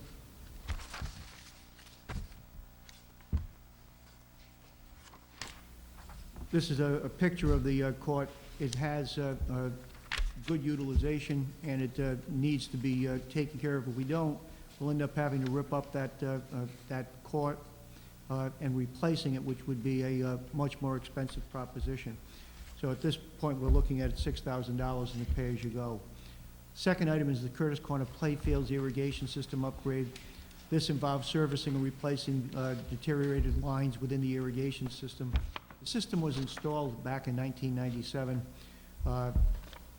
This is a picture of the court. It has good utilization, and it needs to be taken care of. If we don't, we'll end up having to rip up that court and replacing it, which would be a much more expensive proposition. So at this point, we're looking at $6,000 in the pay-as-you-go. Second item is the Curtis Corner Playfields irrigation system upgrade. This involves servicing and replacing deteriorated lines within the irrigation system. The system was installed back in 1997.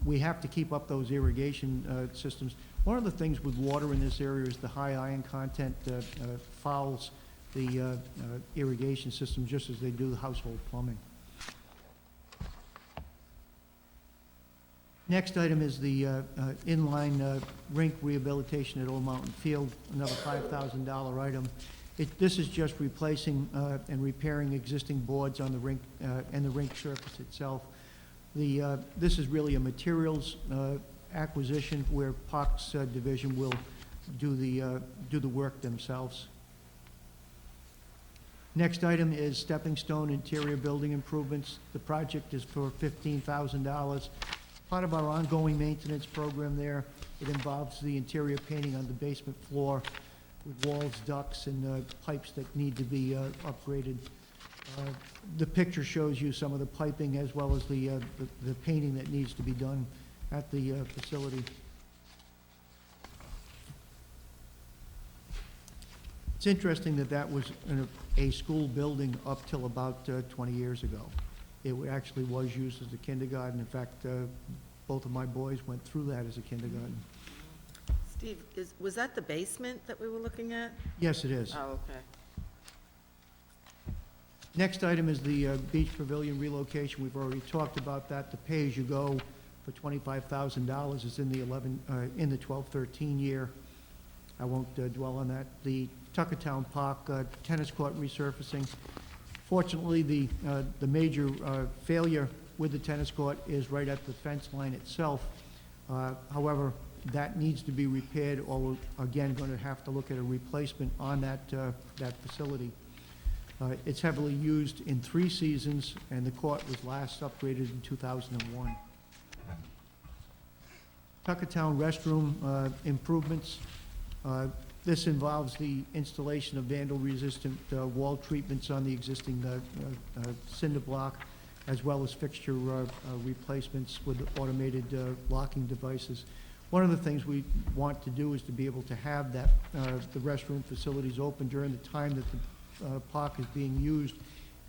We have to keep up those irrigation systems. One of the things with water in this area is the high iron content fouls the irrigation system just as they do the household plumbing. Next item is the inline rink rehabilitation at Old Mountain Field, another $5,000 item. This is just replacing and repairing existing boards on the rink and the rink surface itself. This is really a materials acquisition where Parks Division will do the work themselves. Next item is stepping stone interior building improvements. The project is for $15,000. Part of our ongoing maintenance program there, it involves the interior painting on the basement floor with walls, ducts, and pipes that need to be upgraded. The picture shows you some of the piping as well as the painting that needs to be done at the facility. It's interesting that that was a school building up till about 20 years ago. It actually was used as a kindergarten. In fact, both of my boys went through that as a kindergarten. Steve, was that the basement that we were looking at? Yes, it is. Oh, okay. Next item is the beach pavilion relocation. We've already talked about that. The pay-as-you-go for $25,000 is in the 12-13 year. I won't dwell on that. The Tuckertown Park tennis court resurfacing. Fortunately, the major failure with the tennis court is right at the fence line itself. However, that needs to be repaired, or we're again going to have to look at a replacement on that facility. It's heavily used in 3 seasons, and the court was last upgraded in 2001. Tuckertown restroom improvements. This involves the installation of vandal-resistant wall treatments on the existing cinder block, as well as fixture replacements with automated locking devices. One of the things we want to do is to be able to have that the restroom facilities open during the time that the park is being used,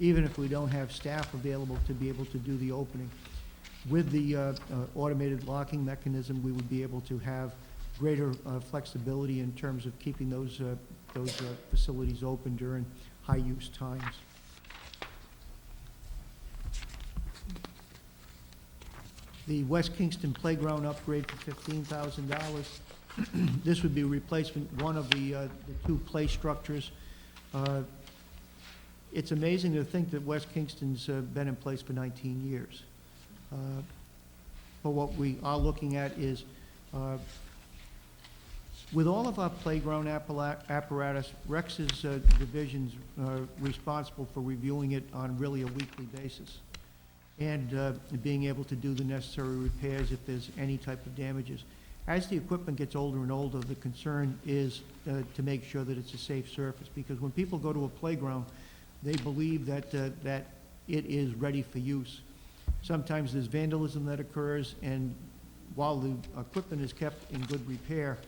even if we don't have staff available to be able to do the opening. With the automated locking mechanism, we would be able to have greater flexibility in terms of keeping those facilities open during high-use times. The West Kingston Playground upgrade for $15,000. This would be replacement one of the 2 play structures. It's amazing to think that West Kingston's been in place for 19 years. But what we are looking at is, with all of our playground apparatus, Rex's division's responsible for reviewing it on really a weekly basis and being able to do the necessary repairs if there's any type of damages. As the equipment gets older and older, the concern is to make sure that it's a safe surface, because when people go to a playground, they believe that that it is ready for use. Sometimes there's vandalism that occurs, and while the equipment is kept in good repair,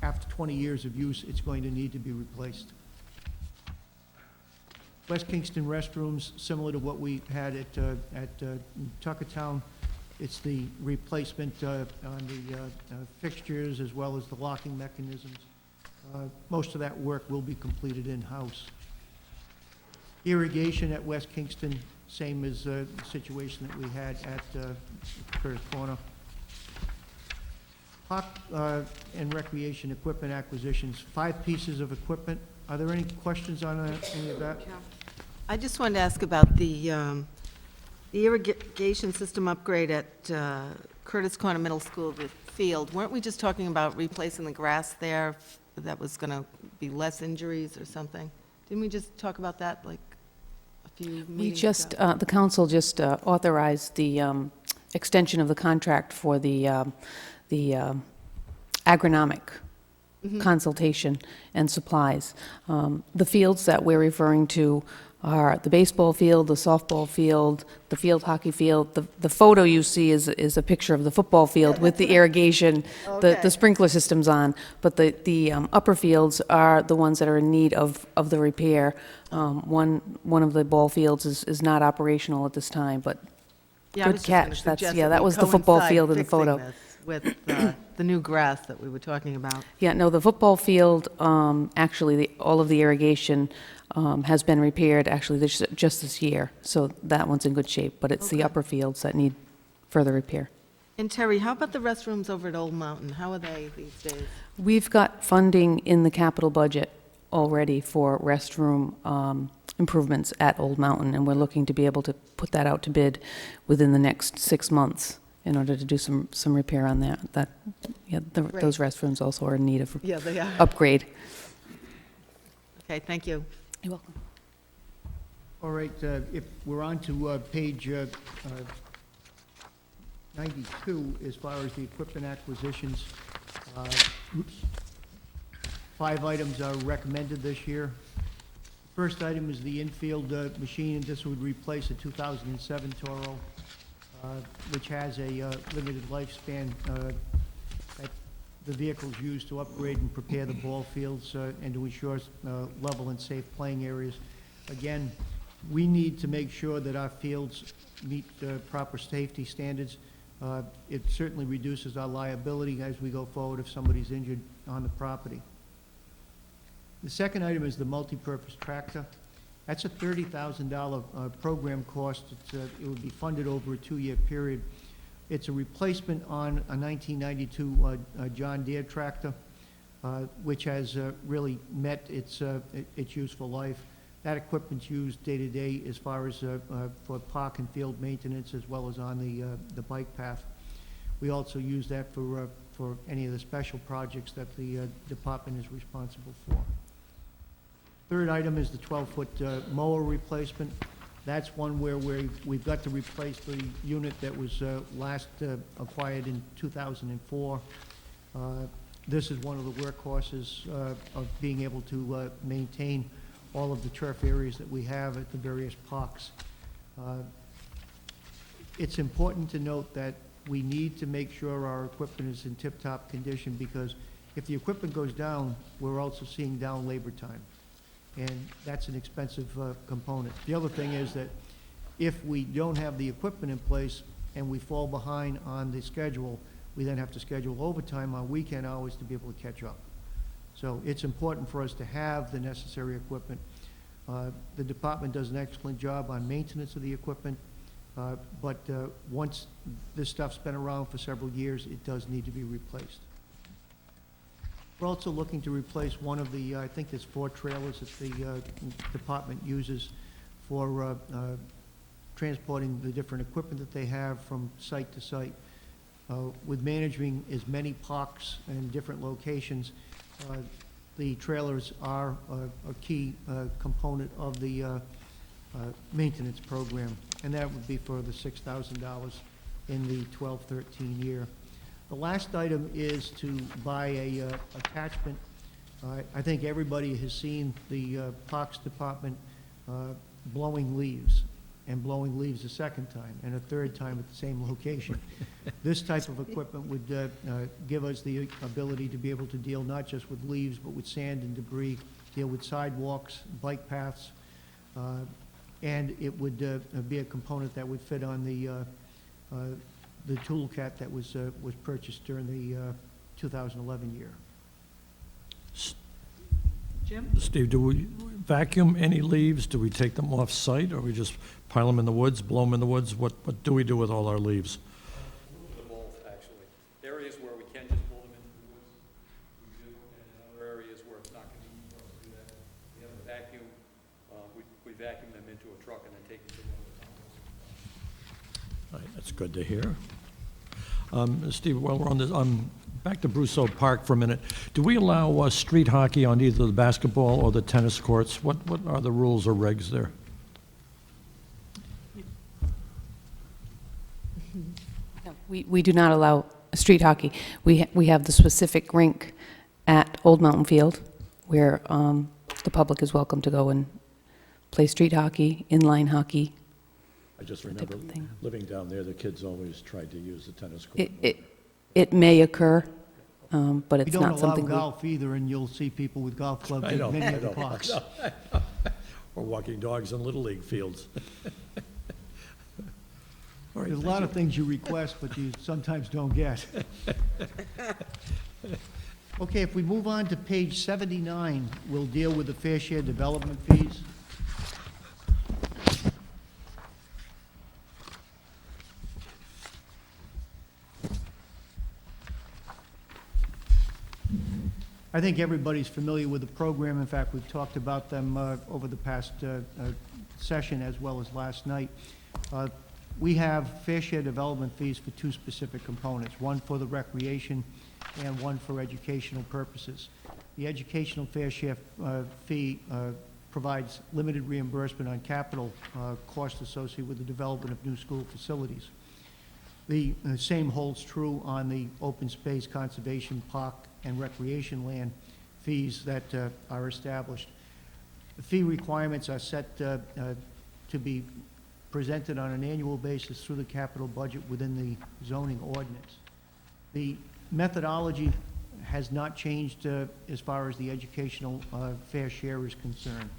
after 20 years of use, it's going to need to be replaced. West Kingston restrooms, similar to what we had at Tuckertown. It's the replacement on the fixtures as well as the locking mechanisms. Most of that work will be completed in-house. Irrigation at West Kingston, same as the situation that we had at Curtis Corner. Park and recreation equipment acquisitions, 5 pieces of equipment. Are there any questions on any of that? I just wanted to ask about the irrigation system upgrade at Curtis Corner Middle School, the field. Weren't we just talking about replacing the grass there that was going to be less injuries or something? Didn't we just talk about that like a few We meetings just, ago? the council just authorized the extension of the contract for the agronomic consultation and supplies. The fields that we're referring to are the baseball field, the softball field, the field hockey field. The photo you see is a picture of the football field with the irrigation, Okay. the sprinkler systems on. But the upper fields are the ones that are in need of the repair. One of the ball fields is not operational at this time, but Yeah, I good was just gonna catch. That's- suggest yeah, that that we was the football coincide field in the fixing photo. this with the new grass that we were talking about. Yeah, no, the football field, actually, all of the irrigation has been repaired, actually, just this year. So that one's in good shape, but it's the Okay. upper fields that need further repair. And Terry, how about the restrooms over at Old Mountain? How are they these days? We've got funding in the capital budget already for restroom improvements at Old Mountain, and we're looking to be able to put that out to bid within the next 6 months in order to do some repair on that. Yeah, those restrooms also are in need of Yeah, they are. upgrade. Okay, thank you. You're welcome. All right, if we're on to page 92, as far as the equipment acquisitions, oops, 5 items are recommended this year. First item is the infield machine, and this would replace a 2007 Toro, which has a limited lifespan that the vehicle's used to upgrade and prepare the ball fields and to ensure level and safe playing areas. Again, we need to make sure that our fields meet proper safety standards. It certainly reduces our liability as we go forward if somebody's injured on the property. The second item is the multi-purpose tractor. That's a $30,000 program cost. It would be funded over a 2-year period. It's a replacement on a 1992 John Deere tractor, which has really met its useful life. That equipment's used day to day as far as for park and field maintenance as well as on the bike path. We also use that for any of the special projects that the department is responsible for. Third item is the 12-foot mower replacement. That's one where we've got to replace the unit that was last acquired in 2004. This is one of the workhorses of being able to maintain all of the turf areas that we have at the various parks. It's important to note that we need to make sure our equipment is in tip-top condition, because if the equipment goes down, we're also seeing down labor time. And that's an expensive component. The other thing is that if we don't have the equipment in place and we fall behind on the schedule, we then have to schedule overtime on weekend hours to be able to catch up. So it's important for us to have the necessary equipment. The department does an excellent job on maintenance of the equipment, but once this stuff's been around for several years, it does need to be replaced. We're also looking to replace one of the, I think there's 4 trailers that the department uses for transporting the different equipment that they have from site to site. With managing as many parks and different locations, the trailers are a key component of the maintenance program, and that would be for the $6,000 in the 12-13 year. The last item is to buy a attachment. I think everybody has seen the Parks Department blowing leaves, and blowing leaves a second time, and a third time at the same location. This type of equipment would give us the ability to be able to deal not just with leaves, but with sand and debris, deal with sidewalks, bike paths, and it would be a component that would fit on the toolcat that was purchased during the 2011 year. Jim? Steve, do we vacuum any leaves? Do we take them off-site, or we just pile them in the woods, blow them in the woods? What do we do with all our leaves? A little bit of both, actually. Areas where we can just pull them into the woods, we do, and in other areas where it's not convenient for us to do that, we have a vacuum, we vacuum them into a truck and then take them to one of the compost. All right, that's good to hear. Steve, while we're on this, back to Brousseau Park for a minute. Do we allow street hockey on either the basketball or the tennis courts? What are the rules or regs there? We do not allow street hockey. We have the specific rink at Old Mountain Field where the public is welcome to go and play street hockey, inline hockey. I just type remember of thing. living down there, the kids always tried to use the tennis court. It may occur, but We it's don't not allow something we... golf either, and you'll see people with golf clubs I in know, many I of the know, parks. I know. Or walking dogs in Little League fields. All right, There's a thank lot you. of things you request, but you sometimes don't get. Okay, if we move on to page 79, we'll deal with the fair share development fees. I think everybody's familiar with the program. In fact, we've talked about them over the past session as well as last night. We have fair share development fees for two specific components, one for the recreation and one for educational purposes. The educational fair share fee provides limited reimbursement on capital costs associated with the development of new school facilities. The same holds true on the open space, conservation, park, and recreation land fees that are established. The fee requirements are set to be presented on an annual basis through the capital budget within the zoning ordinance. The methodology has not changed as far as the educational fair share is concerned.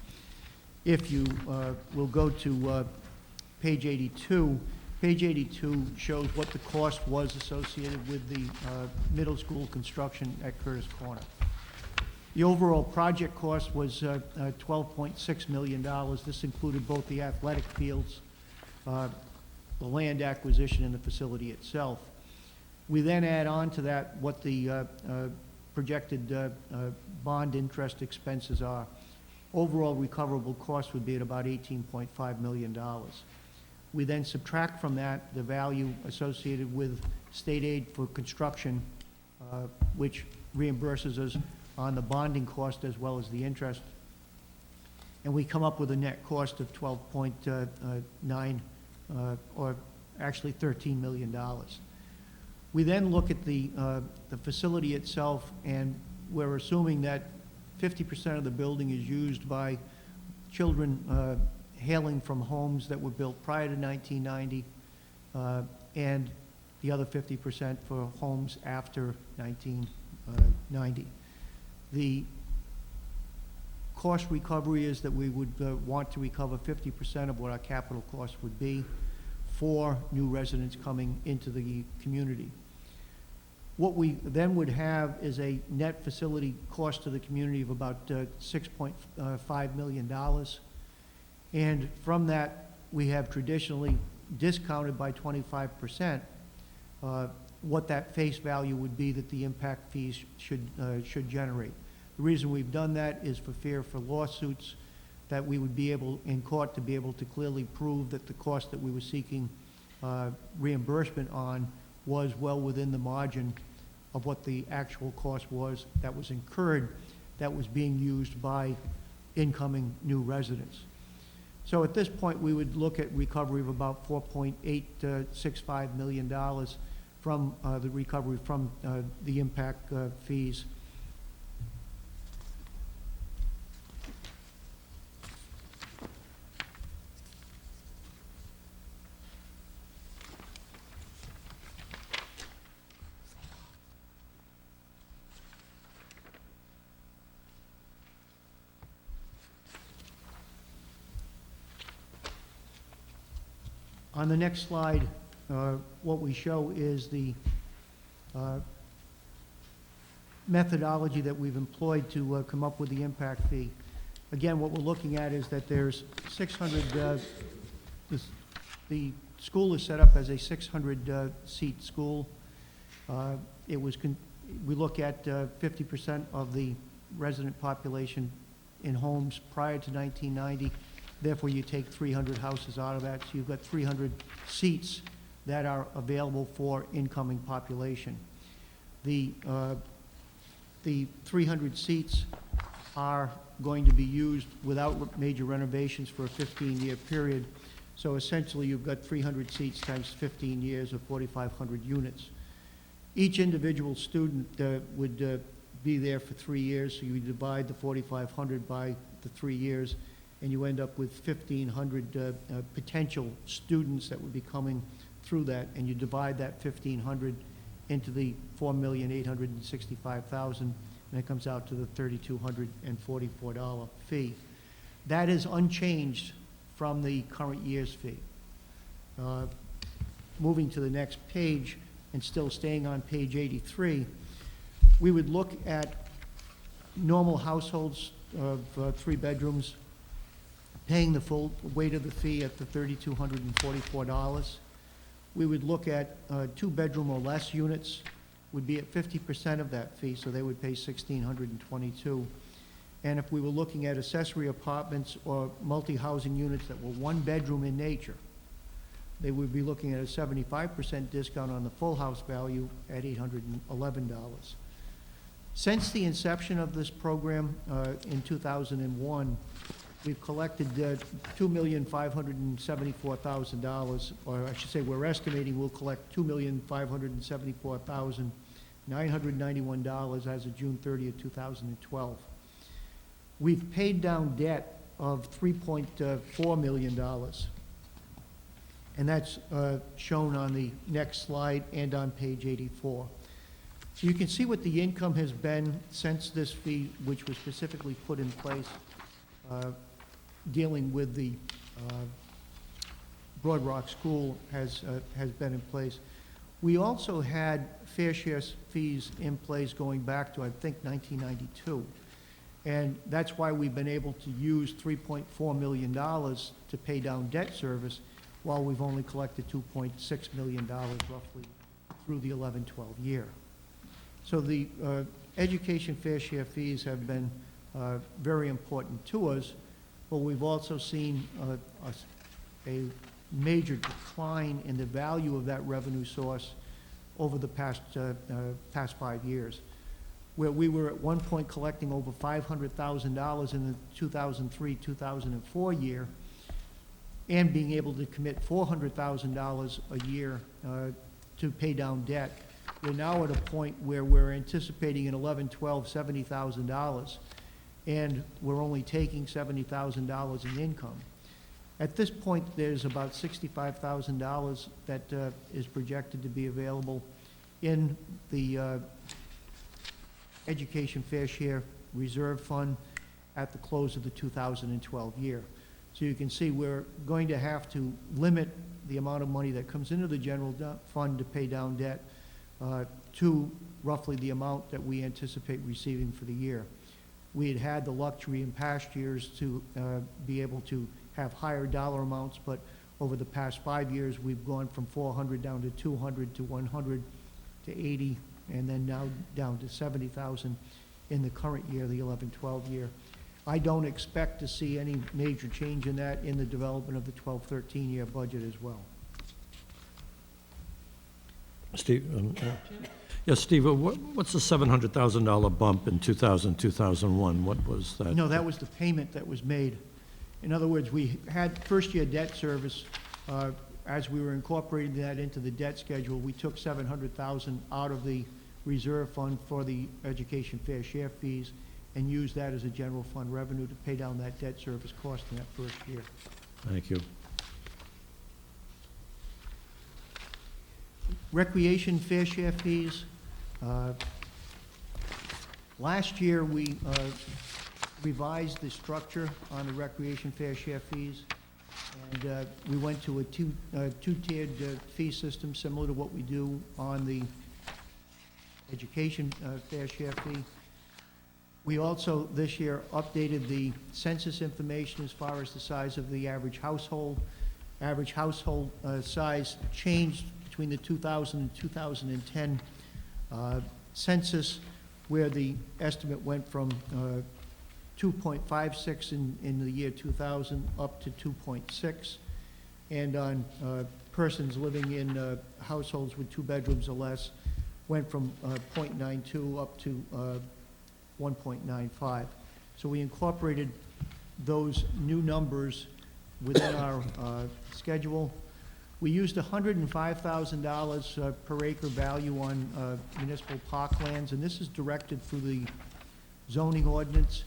If you will go to page 82, page 82 shows what the cost was associated with the middle school construction at Curtis Corner. The overall project cost was $12.6 million. This included both the athletic fields, the land acquisition, and the facility itself. We then add on to that what the projected bond interest expenses are. Overall recoverable cost would be at about $18.5 million. We then subtract from that the value associated with state aid for construction, which reimburses us on the bonding cost as well as the interest. And we come up with a net cost of 12.9, or actually $13 million. We then look at the facility itself, and we're assuming that 50% of the building is used by children hailing from homes that were built prior to 1990, and the other 50% for homes after 1990. The cost recovery is that we would want to recover 50% of what our capital cost would be for new residents coming into the community. What we then would have is a net facility cost to the community of about $6.5 million. And from that, we have traditionally discounted by 25% what that face value would be that the impact fees should generate. The reason we've done that is for fear for lawsuits, that we would be able, in court, to be able to clearly prove that the cost that we were seeking reimbursement on was well within the margin of what the actual cost was that was incurred, that was being used by incoming new residents. So at this point, we would look at recovery of about $4.865 million from the recovery from the impact fees. On the next slide, what we show is the methodology that we've employed to come up with the impact fee. Again, what we're looking at is that there's 600, the school is set up as a 600-seat school. We look at 50% of the resident population in homes prior to 1990. Therefore, you take 300 houses out of that, so you've got 300 seats that are available for incoming population. The 300 seats are going to be used without major renovations for a 15-year period. So essentially, you've got 300 seats times 15 years or 4,500 units. Each individual student would be there for 3 years, so you divide the 4,500 by the 3 years, and you end up with 1,500 potential students that would be coming through that, and you divide that 1,500 into the 4,865,000, and it comes out to the $3,244 fee. That is unchanged from the current year's fee. Moving to the next page, and still staying on page 83, we would look at normal households of 3 bedrooms paying the full weight of the fee at the $3,244. We would look at 2-bedroom or less units would be at 50% of that fee, so they would pay $1,622. And if we were looking at accessory apartments or multi-housing units that were 1 bedroom in nature, they would be looking at a 75% discount on the full house value at $811. Since the inception of this program in 2001, we've collected $2,574,000, or I should say we're estimating we'll collect $2,574,991 as of June 30th, 2012. We've paid down debt of $3.4 million. And that's shown on the next slide and on page 84. So you can see what the income has been since this fee, which was specifically put in place, dealing with the Broad Rock School has been in place. We also had fair share fees in place going back to, I think, 1992. And that's why we've been able to use $3.4 million to pay down debt service, while we've only collected $2.6 million roughly through the 11-12 year. So the education fair share fees have been very important to us, but we've also seen a major decline in the value of that revenue source over the past 5 years, where we were at one point collecting over $500,000 in the 2003-2004 year, and being able to commit $400,000 a year to pay down debt. We're now at a point where we're anticipating in 11-12 $70,000, and we're only taking $70,000 in income. At this point, there's about $65,000 that is projected to be available in the Education Fair Share Reserve Fund at the close of the 2012 year. So you can see we're going to have to limit the amount of money that comes into the general fund to pay down debt to roughly the amount that we anticipate receiving for the year. We had the luxury in past years to be able to have higher dollar amounts, but over the past 5 years, we've gone from 400 down to 200 to 100 to 80, and then now down to 70,000 in the current year, the 11-12 year. I don't expect to see any major change in that in the development of the 12-13 year budget as well. Steve, yes, Steve, what's the $700,000 bump in 2000-2001? What was that? No, that was the payment that was made. In other words, we had first-year debt service. As we were incorporating that into the debt schedule, we took $700,000 out of the reserve fund for the education fair share fees and used that as a general fund revenue to pay down that debt service cost in that first year. Thank you. Recreation fair share fees. Last year, we revised the structure on the recreation fair share fees, and we went to a two-tiered fee system similar to what we do on the education fair share fee. We also, this year, updated the census information as far as the size of the average household. Average household size changed between the 2000 and 2010 census, where the estimate went from 2.56 in the year 2000 up to 2.6. And on persons living in households with 2 bedrooms or less, went from 0.92 up to 1.95. So we incorporated those new numbers within our schedule. We used $105,000 per acre value on municipal parklands, and this is directed through the zoning ordinance,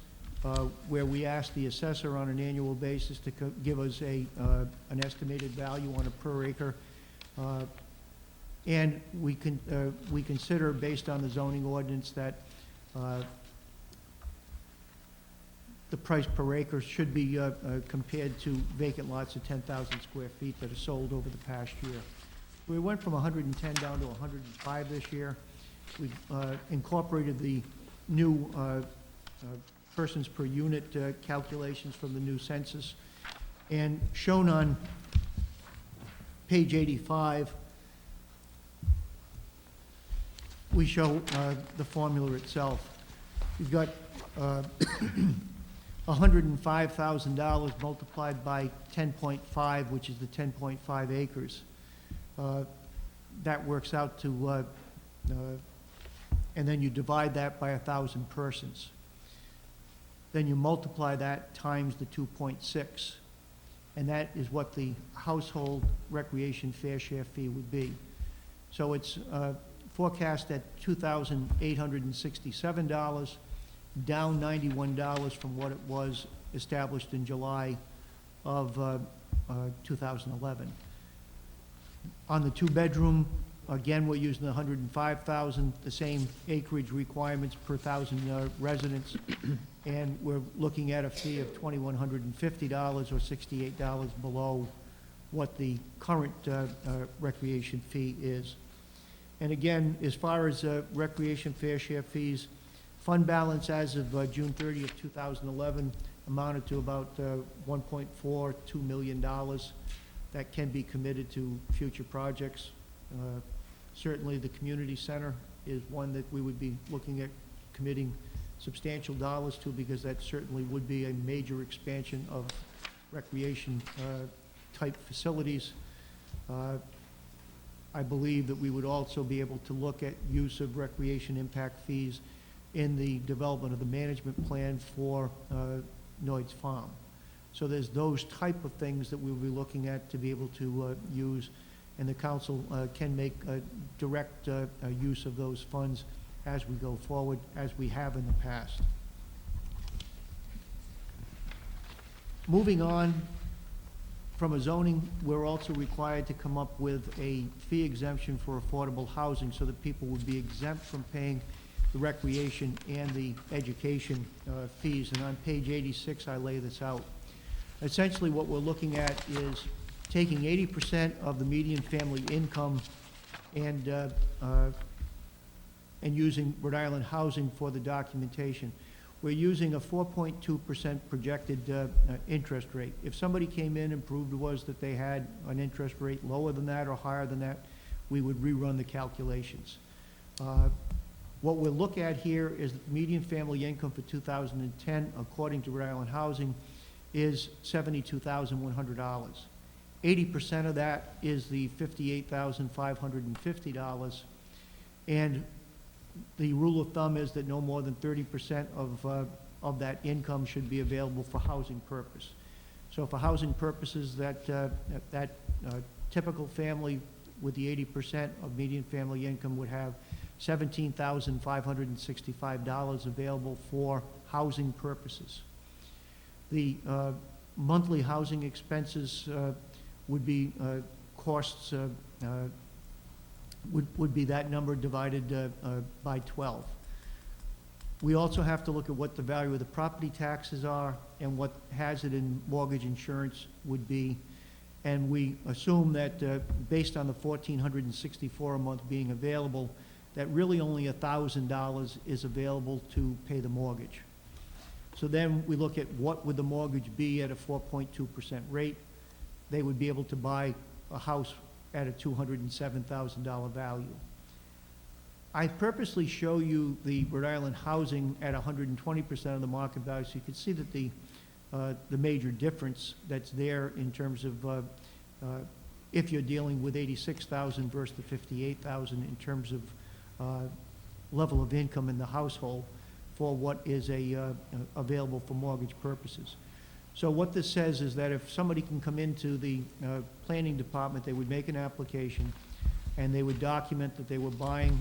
where we ask the assessor on an annual basis to give us an estimated value on a per acre. And we consider, based on the zoning ordinance, that the price per acre should be compared to vacant lots of 10,000 square feet that are sold over the past year. We went from 110 down to 105 this year. We incorporated the new persons per unit calculations from the new census. And shown on page 85, we show the formula itself. You've got $105,000 multiplied by 10.5, which is the 10.5 acres. That works out to, and then you divide that by 1,000 persons. Then you multiply that times the 2.6, and that is what the household recreation fair share fee would be. So it's forecast at $2,867, down $91 from what it was established in July of 2011. On the two-bedroom, again, we're using the 105,000, the same acreage requirements per 1,000 residents, and we're looking at a fee of $2,150 or $68 below what the current recreation fee is. And again, as far as recreation fair share fees, fund balance as of June 30th, 2011 amounted to about $1.42 million that can be committed to future projects. Certainly the community center is one that we would be looking at committing substantial dollars to, because that certainly would be a major expansion of recreation type facilities. I believe that we would also be able to look at use of recreation impact fees in the development of the management plan for Noyd's Farm. So there's those type of things that we'll be looking at to be able to use, and the council can make direct use of those funds as we go forward, as we have in the past. Moving on, from a zoning, we're also required to come up with a fee exemption for affordable housing so that people would be exempt from paying the recreation and the education fees. And on page 86, I lay this out. Essentially, what we're looking at is taking 80% of the median family income and using Rhode Island Housing for the documentation. We're using a 4.2% projected interest rate. If somebody came in and proved to us that they had an interest rate lower than that or higher than that, we would rerun the calculations. What we'll look at here is that median family income for 2010, according to Rhode Island Housing, is $72,100. 80% of that is the $58,550, and the rule of thumb is that no more than 30% of that income should be available for housing purpose. So for housing purposes, that typical family with the 80% of median family income would have $17,565 available for housing purposes. The monthly housing expenses would be costs, would be that number divided by 12. We also have to look at what the value of the property taxes are and what hazard and mortgage insurance would be. And we assume that based on the $1,464 a month being available, that really only $1,000 is available to pay the mortgage. So then we look at what would the mortgage be at a 4.2% rate. They would be able to buy a house at a $207,000 value. I purposely show you the Rhode Island Housing at 120% of the market value, so you can see that the major difference that's there in terms of if you're dealing with 86,000 versus the 58,000 in terms of level of income in the household for what is available for mortgage purposes. So what this says is that if somebody can come into the planning department, they would make an application, and they would document that they were buying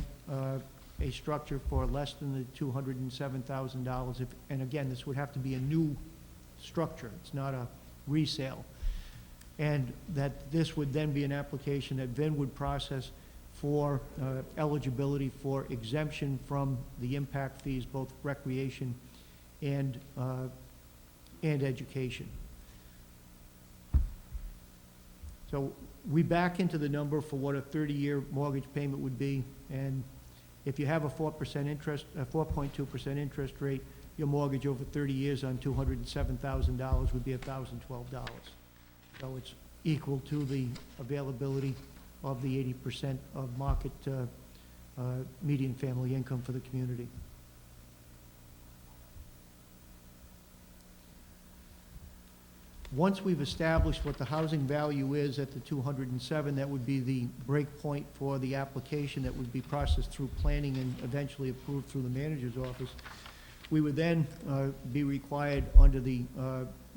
a structure for less than the $207,000. And again, this would have to be a new structure. It's not a resale. And that this would then be an application that Vin would process for eligibility for exemption from the impact fees, both recreation and education. So we back into the number for what a 30-year mortgage payment would be, and if you have a 4% interest, a 4.2% interest rate, your mortgage over 30 years on $207,000 would be $1,012. So it's equal to the availability of the 80% of market median family income for the community. Once we've established what the housing value is at the 207, that would be the break point for the application that would be processed through planning and eventually approved through the manager's office. We would then be required under the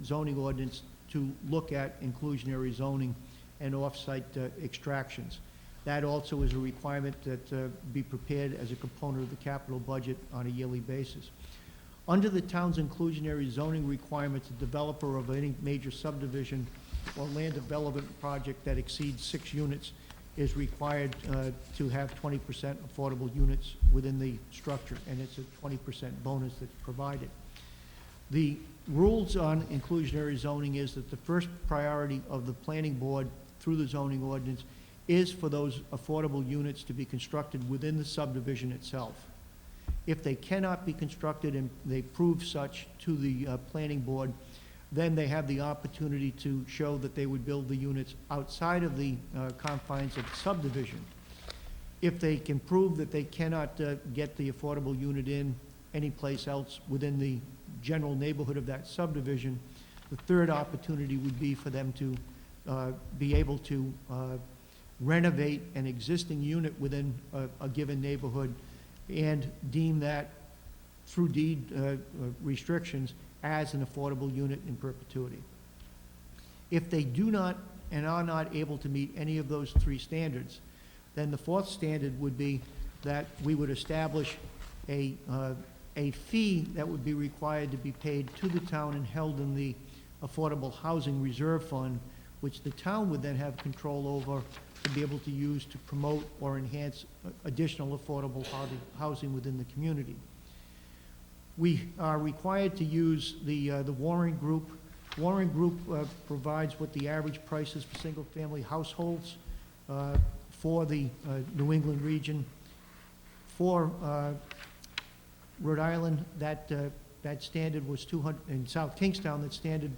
zoning ordinance to look at inclusionary zoning and off-site extractions. That also is a requirement that be prepared as a component of the capital budget on a yearly basis. Under the town's inclusionary zoning requirements, a developer of any major subdivision or land development project that exceeds 6 units is required to have 20% affordable units within the structure, and it's a 20% bonus that's provided. The rules on inclusionary zoning is that the first priority of the planning board through the zoning ordinance is for those affordable units to be constructed within the subdivision itself. If they cannot be constructed and they prove such to the planning board, then they have the opportunity to show that they would build the units outside of the confines of the subdivision. If they can prove that they cannot get the affordable unit in anyplace else within the general neighborhood of that subdivision, the third opportunity would be for them to be able to renovate an existing unit within a given neighborhood and deem that through deed restrictions as an affordable unit in perpetuity. If they do not and are not able to meet any of those 3 standards, then the 4th standard would be that we would establish a fee that would be required to be paid to the town and held in the Affordable Housing Reserve Fund, which the town would then have control over to be able to use to promote or enhance additional affordable housing within the community. We are required to use the Warren Group. Warren Group provides what the average price is for single-family households for the New England region. For Rhode Island, that standard was 200, in South Kingstown, that standard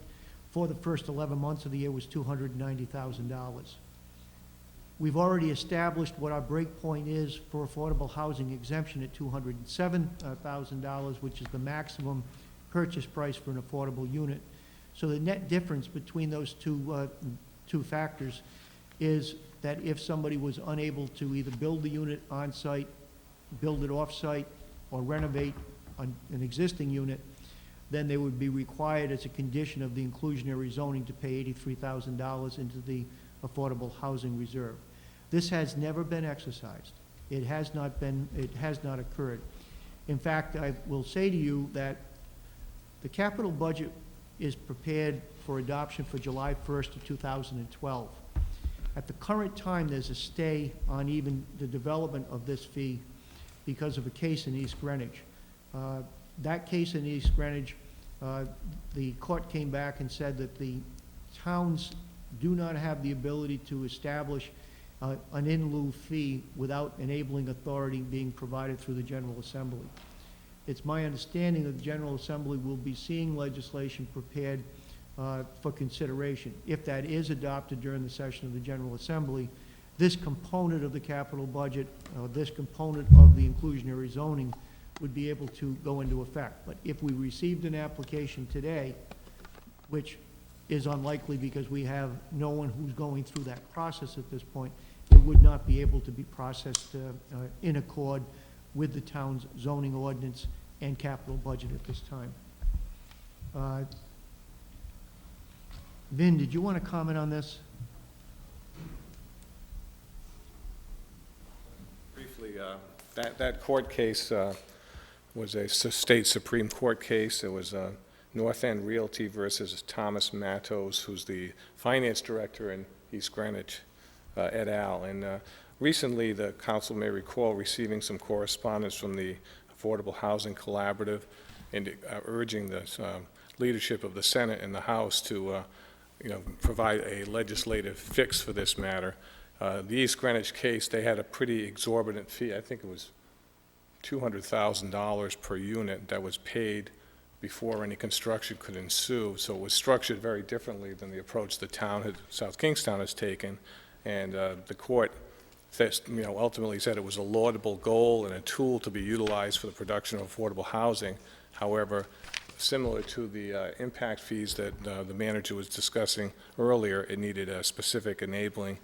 for the first 11 months of the year was $290,000. We've already established what our break point is for affordable housing exemption at $207,000, which is the maximum purchase price for an affordable unit. So the net difference between those two factors is that if somebody was unable to either build the unit on-site, build it off-site, or renovate an existing unit, then they would be required as a condition of the inclusionary zoning to pay $83,000 into the Affordable Housing Reserve. This has never been exercised. It has not occurred. In fact, I will say to you that the capital budget is prepared for adoption for July 1st of 2012. At the current time, there's a stay on even the development of this fee because of a case in East Greenwich. That case in East Greenwich, the court came back and said that the towns do not have the ability to establish an in lieu fee without enabling authority being provided through the General Assembly. It's my understanding that the General Assembly will be seeing legislation prepared for consideration. If that is adopted during the session of the General Assembly, this component of the capital budget, this component of the inclusionary zoning would be able to go into effect. But if we received an application today, which is unlikely because we have no one who's going through that process at this point, it would not be able to be processed in accord with the town's zoning ordinance and capital budget at this time. Vin, did you want to comment on this? Briefly, that court case was a state Supreme Court case. It was North End Realty versus Thomas Matos, who's the finance director in East Greenwich, et al. And recently, the council may recall receiving some correspondence from the Affordable Housing Collaborative and urging the leadership of the Senate and the House to provide a legislative fix for this matter. The East Greenwich case, they had a pretty exorbitant fee. I think it was $200,000 per unit that was paid before any construction could ensue. So it was structured very differently than the approach the town, South Kingstown, has taken. And the court, ultimately said it was a laudable goal and a tool to be utilized for the production of affordable housing. However, similar to the impact fees that the manager was discussing earlier, it needed a specific enabling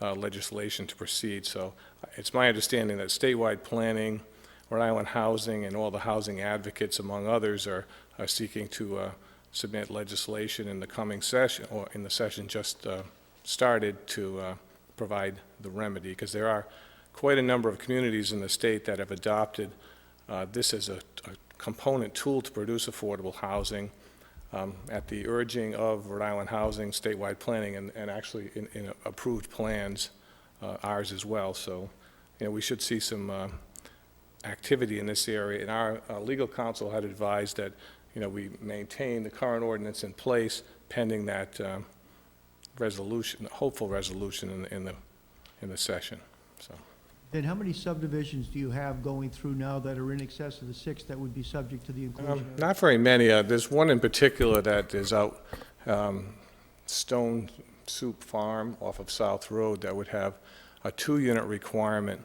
legislation to proceed. So it's my understanding that statewide planning, Rhode Island Housing, and all the housing advocates, among others, are seeking to submit legislation in the coming session, or in the session just started, to provide the remedy, because there are quite a number of communities in the state that have adopted this as a component tool to produce affordable housing at the urging of Rhode Island Housing, statewide planning, and actually in approved plans, ours as well. So, we should see some activity in this area. And our legal counsel had advised that, we maintain the current ordinance in place pending that resolution, hopeful resolution in the session. So. Then how many subdivisions do you have going through now that are in excess of the 6 that would be subject to the inclusion? Not very many. There's one in particular that is out Stone Soup Farm off of South Road that would have a 2-unit requirement.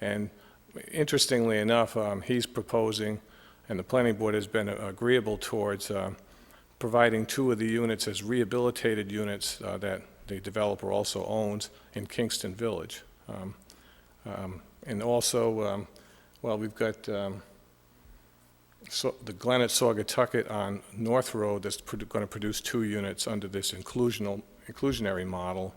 And interestingly enough, he's proposing, and the planning board has been agreeable towards providing 2 of the units as rehabilitated units that the developer also owns in Kingston Village. And also, we've got the Glen at Saugatucket on North Road that's going to produce 2 units under this inclusionary model.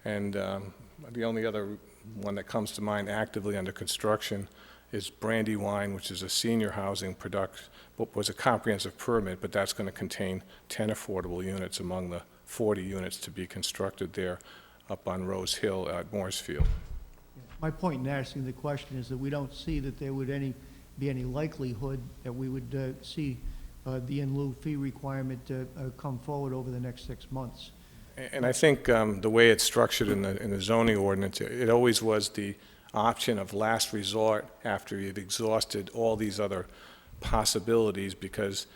And the only other one that comes to mind actively under construction is Brandywine, which is a senior housing product, was a comprehensive permit, but that's going to contain 10 affordable units among the 40 units to be constructed there up on Rose Hill at Mooresfield. My point in asking the question is that we don't see that there would be any likelihood that we would see the in lieu fee requirement come forward over the next 6 months. And I think the way it's structured in the zoning ordinance, it always was the option of last resort after you've exhausted all these other possibilities, because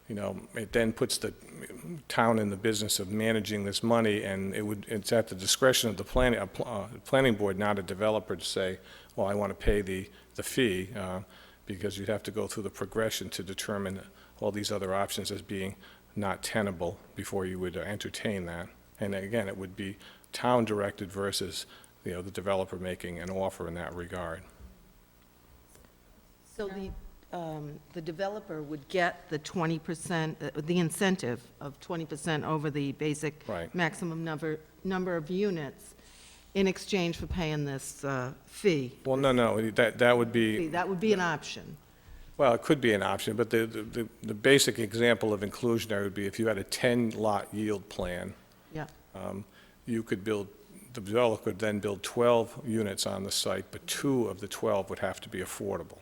it then puts the town in the business of managing this money, and it's at the discretion of the planning board, not a developer, to say, well, I want to pay the fee, because you'd have to go through the progression to determine all these other options as being not tenable before you would entertain that. And again, it would be town-directed versus the developer making an offer in that regard. So the developer would get the 20%, the incentive of 20% over the basic Right. maximum number of units in exchange for paying this fee. Well, no, that would be, That would be an option. well, it could be an option, but the basic example of inclusionary would be if you had a 10-lot yield plan, Yeah. you could build, the developer could then build 12 units on the site, but 2 of the 12 would have to be affordable.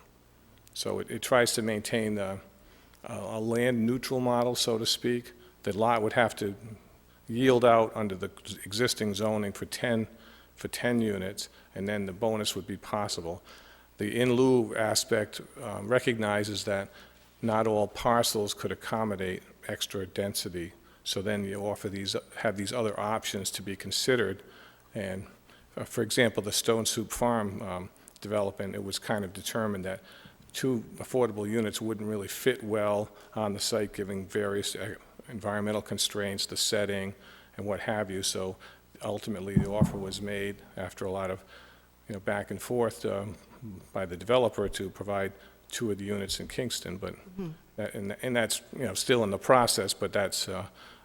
So it tries to maintain a land-neutral model, so to speak. The lot would have to yield out under the existing zoning for 10 units, and then the bonus would be possible. The in lieu aspect recognizes that not all parcels could accommodate extra density, so then you have these other options to be considered. And for example, the Stone Soup Farm development, it was kind of determined that 2 affordable units wouldn't really fit well on the site, given various environmental constraints, the setting, and what have you. So ultimately, the offer was made after a lot of back and forth by the developer to provide 2 of the units in Kingston. But and that's still in the process, but that's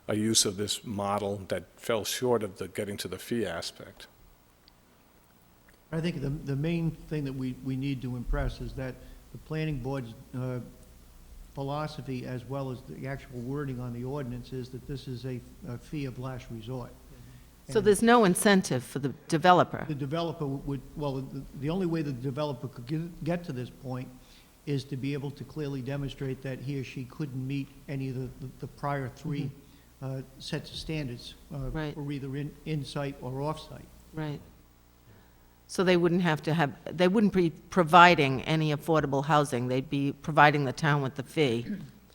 a use of this model that fell short of the getting to the fee aspect. I think the main thing that we need to impress is that the planning board's philosophy, as well as the actual wording on the ordinance, is that this is a fee of last resort. So there's no incentive for the developer? The developer would, well, the only way the developer could get to this point is to be able to clearly demonstrate that he or she couldn't meet any of the prior three sets of standards. Right. For either in-site or off-site. Right. So they wouldn't have to have, they wouldn't be providing any affordable housing, they'd be providing the town with the fee.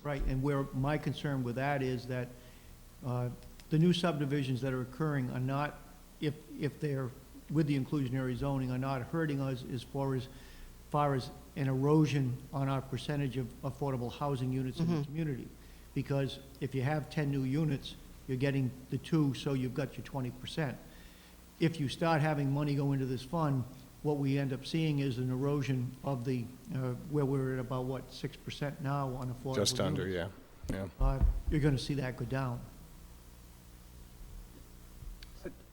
Right, and where my concern with that is that the new subdivisions that are occurring are not, if they're with the inclusionary zoning, are not hurting us as far as an erosion on our percentage of affordable housing units in the community. Because if you have 10 new units, you're getting the 2, so you've got your 20%. If you start having money go into this fund, what we end up seeing is an erosion of the, where we're at about, what, 6% now on affordable units. Just under, yeah. You're going to see that go down.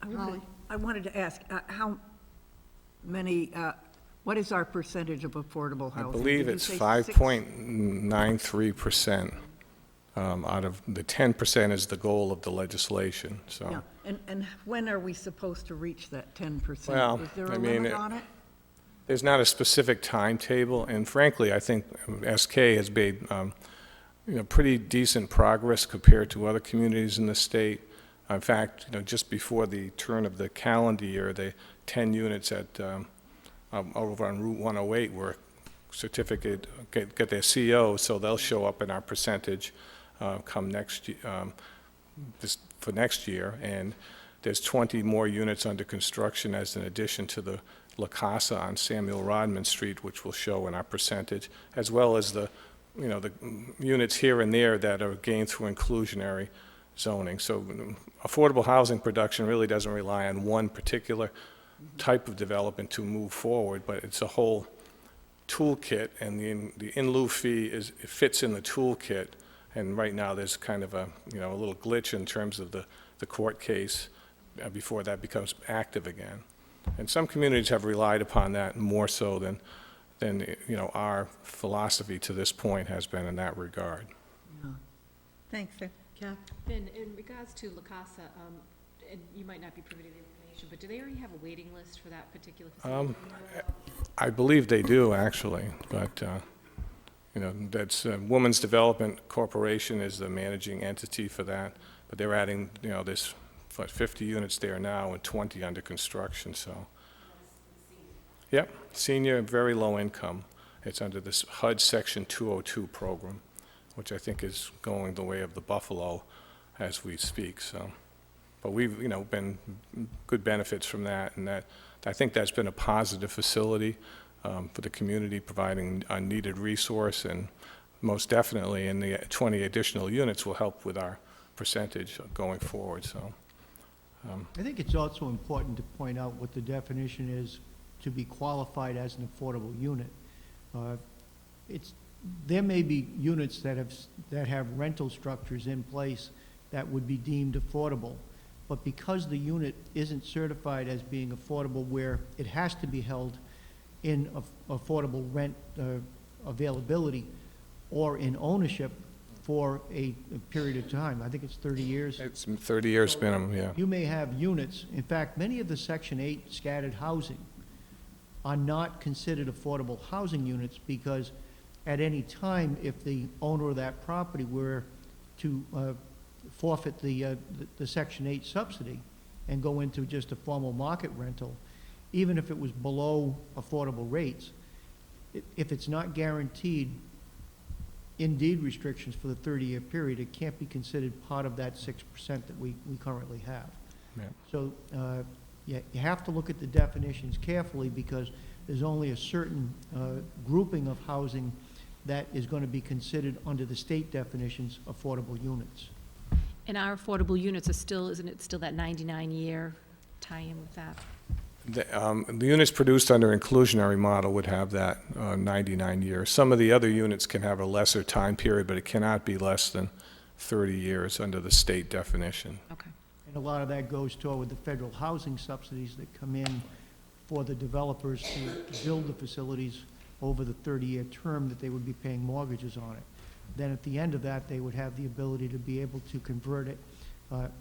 I wanted to ask, how many, what is our percentage of affordable I housing? believe Did you it's say 5.93%. Out of the 10% is the goal of the legislation, so. Yeah, and when are we supposed to reach that 10%? Well, Is there I a mean, limit on it? There's not a specific timetable, and frankly, I think SK has made, pretty decent progress compared to other communities in the state. In fact, just before the turn of the calendar year, the 10 units at, over on Route 108 were certificate, get their CO, so they'll show up in our percentage come next for next year, and there's 20 more units under construction as an addition to the La Casa on Samuel Rodman Street, which will show in our percentage, as well as the units here and there that are gained through inclusionary zoning. So affordable housing production really doesn't rely on one particular type of development to move forward, but it's a whole toolkit, and the in lieu fee it fits in the toolkit. And right now, there's kind of a little glitch in terms of the court case before that becomes active again. And some communities have relied upon that more so than our philosophy to this point has been in that regard. Thanks, sir. Kath? Ben, in regards to La Casa, and you might not be privy to the information, but do they already have a waiting list for that particular facility? I believe they do, actually, but that's Women's Development Corporation is the managing entity for that, but they're adding, there's 50 units there now and 20 under construction, so. Yep, senior, very low income. It's under this HUD Section 202 program, which I think is going the way of the Buffalo as we speak, so. But we've, been good benefits from that, and that I think that's been a positive facility for the community, providing a needed resource, and most definitely in the 20 additional units will help with our percentage going forward, so. I think it's also important to point out what the definition is to be qualified as an affordable unit. There may be units that have rental structures in place that would be deemed affordable, but because the unit isn't certified as being affordable where it has to be held in affordable rent availability or in ownership for a period of time, I think it's 30 years. It's 30 years minimum, yeah. You may have units, in fact, many of the Section 8 scattered housing are not considered affordable housing units because at any time, if the owner of that property were to forfeit the Section 8 subsidy and go into just a formal market rental, even if it was below affordable rates, if it's not guaranteed in deed restrictions for the 30-year period, it can't be considered part of that 6% that we currently have. Yeah. So you have to look at the definitions carefully because there's only a certain grouping of housing that is going to be considered under the state definitions affordable units. And our affordable units are still, isn't it still that 99-year tie-in with that? The units produced under inclusionary model would have that 99 years. Some of the other units can have a lesser time period, but it cannot be less than 30 years under the state definition. Okay. And a lot of that goes toward the federal housing subsidies that come in for the developers to build the facilities over the 30-year term that they would be paying mortgages on it. Then at the end of that, they would have the ability to be able to convert it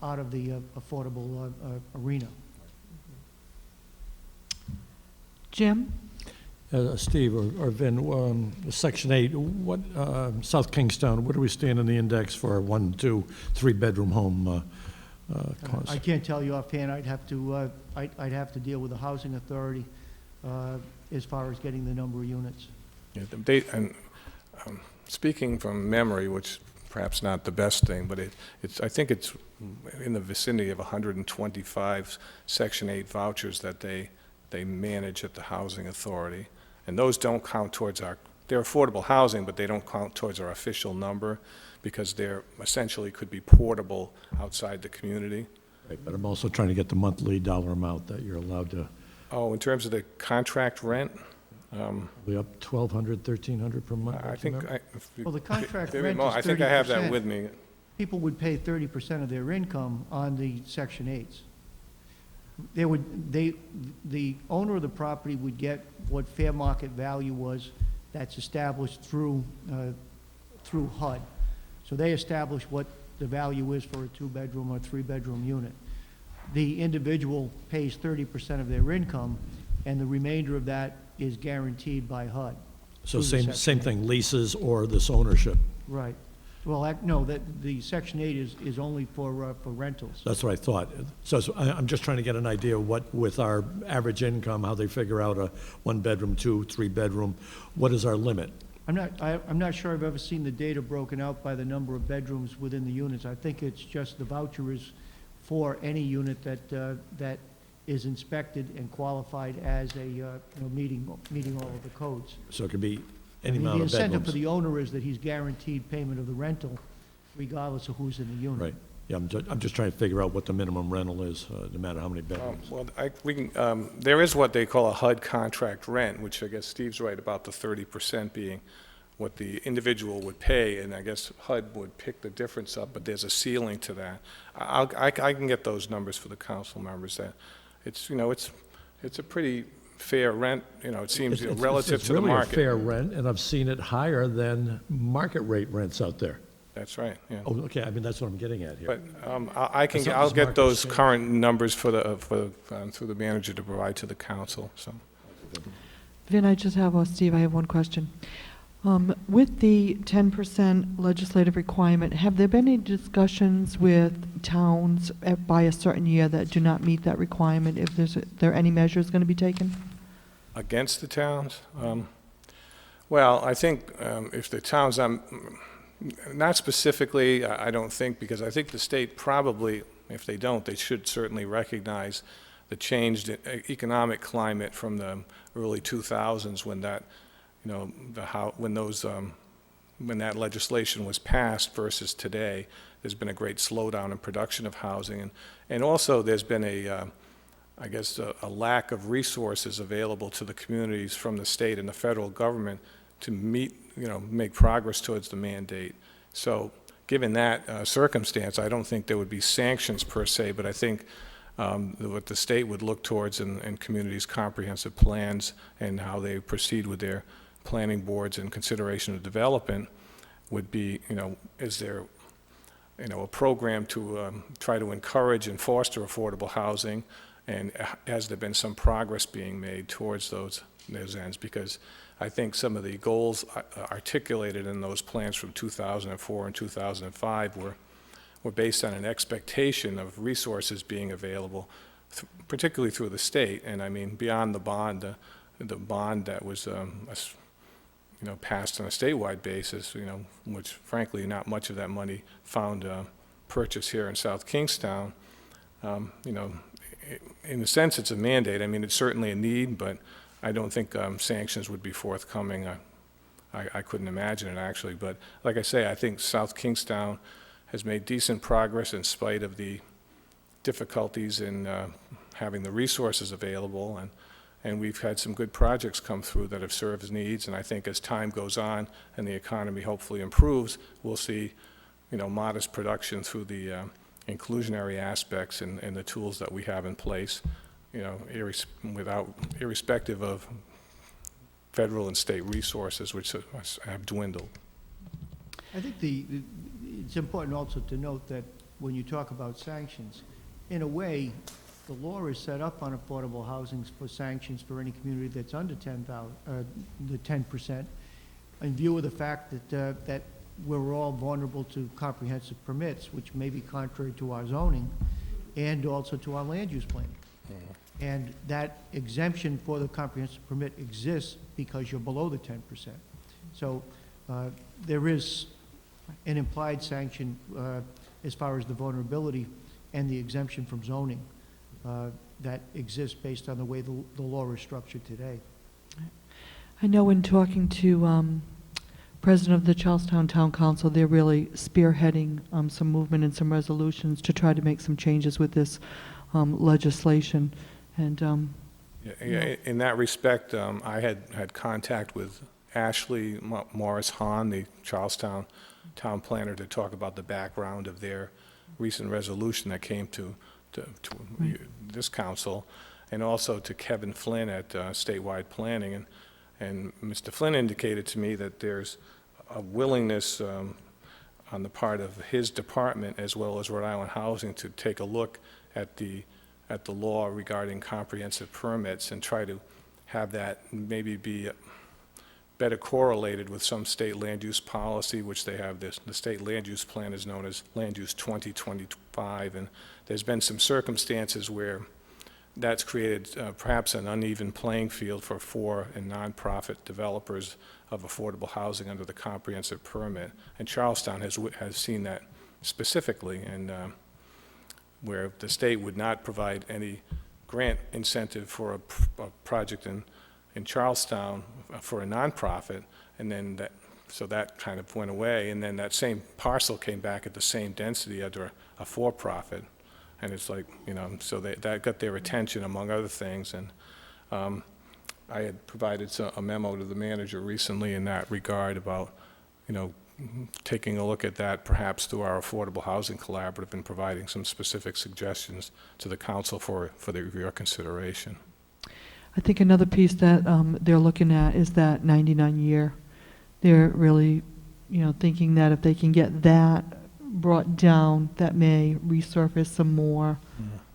out of the affordable arena. Jim? Steve or Vin, Section 8, what, South Kingstown, what do we stand in the index for a 1, 2, 3-bedroom home cost? I can't tell you offhand. I'd have to deal with the housing authority as far as getting the number of units. Yeah, speaking from memory, which perhaps not the best thing, but I think it's in the vicinity of 125 Section 8 vouchers that they manage at the housing authority. And those don't count towards they're affordable housing, but they don't count towards our official number because they're essentially could be portable outside the community. Right, but I'm also trying to get the monthly dollar amount that you're allowed to. Oh, in terms of the contract rent? We up $1,200, $1,300 per month? I think, Well, the contract maybe rent more. is 30%. I think I have that with me. People would pay 30% of their income on the Section 8s. The owner of the property would get what fair market value was that's established through HUD. So they establish what the value is for a 2-bedroom or 3-bedroom unit. The individual pays 30% of their income, and the remainder of that is guaranteed by HUD. So through the same Section 8. thing, leases or this ownership? Right. Well, no, the Section 8 is only for rentals. That's what I thought. So I'm just trying to get an idea of what, with our average income, how they figure out a 1-bedroom, 2, 3-bedroom, what is our limit? I'm not sure I've ever seen the data broken out by the number of bedrooms within the units. I think it's just the voucher is for any unit that is inspected and qualified as meeting all of the codes. So it could be any amount of The incentive for bedrooms? the owner is that he's guaranteed payment of the rental regardless of who's in the unit. Right. Yeah, I'm just trying to figure out what the minimum rental is, no matter how many bedrooms. Well, there is what they call a HUD contract rent, which I guess Steve's right about the 30% being what the individual would pay, and I guess HUD would pick the difference up, but there's a ceiling to that. I can get those numbers for the council members. That it's a pretty fair rent. It seems relative to the market. It's really a fair rent, and I've seen it higher than market rate rents out there. That's right. Yeah. Oh, okay. I mean, that's what I'm getting at here. But That's I'll something get Mark those was saying. current numbers through the manager to provide to the council. So. Vin, I just have, Steve, I have one question. With the 10% legislative requirement, have there been any discussions with towns by a certain year that do not meet that requirement? If there any measures going to be taken? Against the towns? Well, I think if the towns, not specifically, I don't think, because I think the state probably, if they don't, they should certainly recognize the changed economic climate from the early 2000s when that, when that legislation was passed versus today. There's been a great slowdown in production of housing, and also there's been a lack of resources available to the communities from the state and the federal government to make progress towards the mandate. So given that circumstance, I don't think there would be sanctions per se, but I think what the state would look towards in communities' comprehensive plans and how they proceed with their planning boards and consideration of development would be, is there a program to try to encourage and foster affordable housing, and has there been some progress being made towards those ends? Because I think some of the goals articulated in those plans from 2004 and 2005 were based on an expectation of resources being available, particularly through the state, and I mean beyond the bond that was passed on a statewide basis, which frankly not much of that money found purchase here in South Kingstown. In a sense, it's a mandate. I mean, it's certainly a need, but I don't think sanctions would be forthcoming. I couldn't imagine it, actually. But like I say, I think South Kingstown has made decent progress in spite of the difficulties in having the resources available, and we've had some good projects come through that have served needs, and I think as time goes on and the economy hopefully improves, we'll see modest production through the inclusionary aspects and the tools that we have in place, irrespective of federal and state resources, which have dwindled. I think it's important also to note that when you talk about sanctions, in a way, the law is set up on affordable housing for sanctions for any community that's under the 10%, in view of the fact that we're all vulnerable to comprehensive permits, which may be contrary to our zoning and also to our land use planning. And that exemption for the comprehensive permit exists because you're below the 10%. So there is an implied sanction as far as the vulnerability and the exemption from zoning that exists based on the way the law is structured today. I know in talking to President of the Charlestown Town Council, they're really spearheading some movement and some resolutions to try to make some changes with this legislation. And In that respect, I had contact with Ashley Morris Hahn, the Charlestown town planner, to talk about the background of their recent resolution that came to this council, and also to Kevin Flynn at Statewide Planning. And Mr. Flynn indicated to me that there's a willingness on the part of his department, as well as Rhode Island Housing, to take a look at the law regarding comprehensive permits and try to have that maybe be better correlated with some state land use policy, which they have. The state land use plan is known as Land Use 2025, and there's been some circumstances where that's created perhaps an uneven playing field for and nonprofit developers of affordable housing under the comprehensive permit. And Charlestown has seen that specifically, and where the state would not provide any grant incentive for a project in Charlestown for a nonprofit, and then so that kind of went away, and then that same parcel came back at the same density under a for-profit. And it's like, so that got their attention, among other things. And I had provided a memo to the manager recently in that regard about, taking a look at that perhaps through our Affordable Housing Collaborative and providing some specific suggestions to the council for your consideration. I think another piece that they're looking at is that 99-year. They're really, thinking that if they can get that brought down, that may resurface some more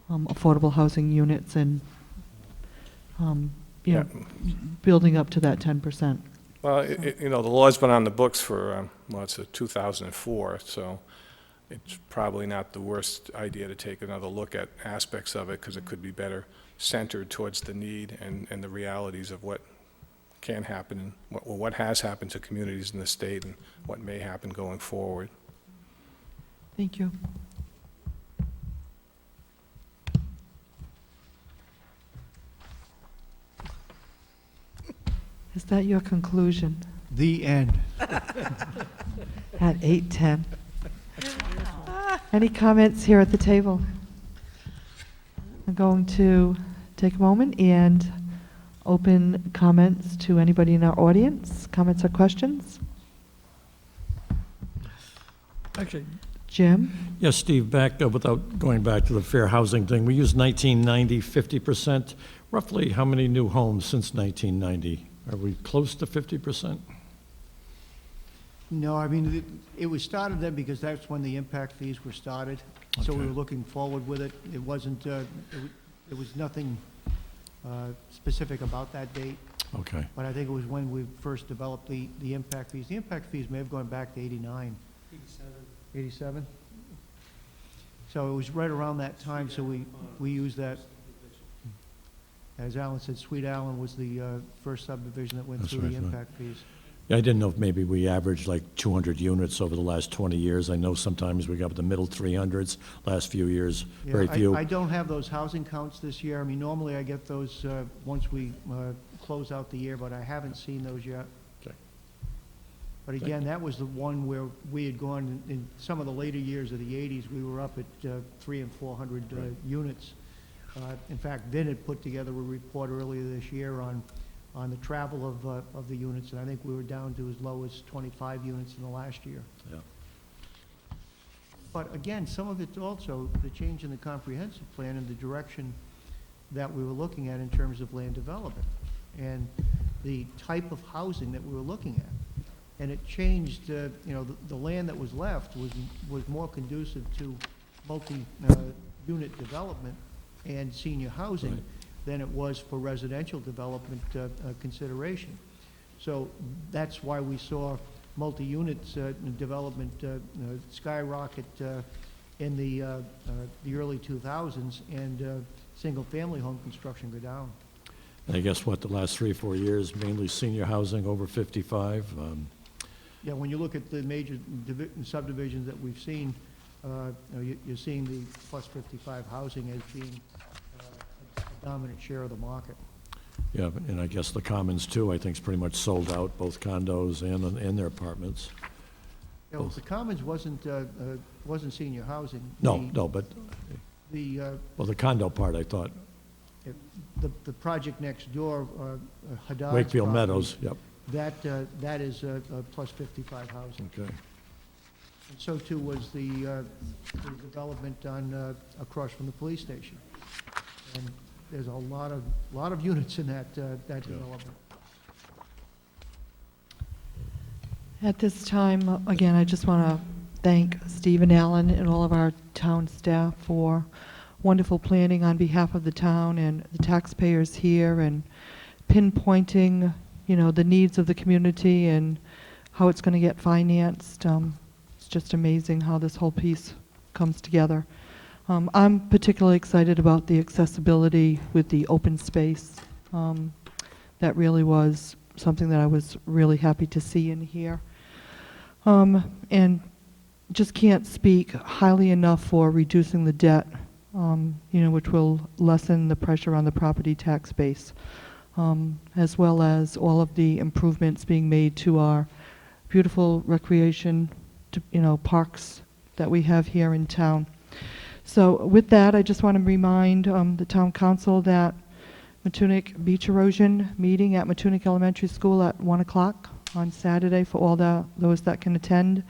affordable housing units and, building up to that 10%. Well, the law's been on the books for, it's 2004, so it's probably not the worst idea to take another look at aspects of it, because it could be better centered towards the need and the realities of what can happen and what has happened to communities in the state and what may happen going forward. Thank you. Is that your conclusion? The end. At 8:10. Any comments here at the table? I'm going to take a moment and open comments to anybody in our audience. Comments or questions? Actually, Jim? yes, Steve, back, without going back to the fair housing thing, we used 1990, 50%. Roughly how many new homes since 1990? Are we close to 50%? No, I mean, it was started then because that's when the impact fees were started. So we Okay. were looking forward with it. It wasn't, there was nothing specific about that date, Okay. but I think it was when we first developed the impact fees. The impact fees may have gone back to 89. 87? So it was right around that time, so we used that. As Alan said, Sweet Allen was the first subdivision that went That's through the right, right. impact fees. Yeah, I didn't know if maybe we averaged like 200 units over the last 20 years. I know sometimes we got the middle 300s, last few years, Yeah, very few. I don't have those housing counts this year. I mean, normally I get those once we close out the year, but I haven't seen those yet. Okay. But again, that was the one where we had gone, in some of the later years of the 80s, we were up at 300 and 400 units. In fact, Vin had put together a report earlier this year on the travel of the units, and I think we were down to as low as 25 units in the last year. Yeah. But again, some of it's also the change in the comprehensive plan and the direction that we were looking at in terms of land development and the type of housing that we were looking at. And it changed, you know, the land that was left was more conducive to multi-unit development and senior housing Right. than it was for residential development consideration. So that's why we saw multi-units development skyrocket in the early 2000s and single-family home construction go down. And I guess what, the last 3 or 4 years, mainly senior housing over 55? Yeah, when you look at the major subdivisions that we've seen, you're seeing the plus 55 housing as being a dominant share of the market. Yeah, and I guess the Commons too, I think is pretty much sold out, both condos and their apartments. You know, the Commons wasn't senior housing. No, but, well, the condo part, I thought, The project next door, Haddad's Wakefield property, Meadows, yep, that is plus 55 housing. okay. And so too was the development on, across from the police station. And there's a lot of units in that development. At this time, again, I just want to thank Stephen Allen and all of our town staff for wonderful planning on behalf of the town and the taxpayers here, and pinpointing, you know, the needs of the community and how it's going to get financed. It's just amazing how this whole piece comes together. I'm particularly excited about the accessibility with the open space. That really was something that I was really happy to see and hear. And just can't speak highly enough for reducing the debt, you know, which will lessen the pressure on the property tax base, as well as all of the improvements being made to our beautiful recreation, you know, parks that we have here in town. So with that, I just want to remind the town council that Matunic beach erosion meeting at Matunic Elementary School at 1 o'clock on Saturday for all those that can attend.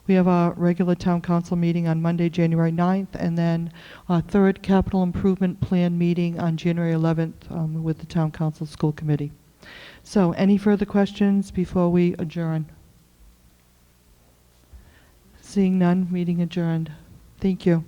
We have our regular town council meeting on Monday, January 9th, and then our third capital improvement plan meeting on January 11th with the town council school committee. So any further questions before we adjourn? Seeing none, meeting adjourned. Thank you.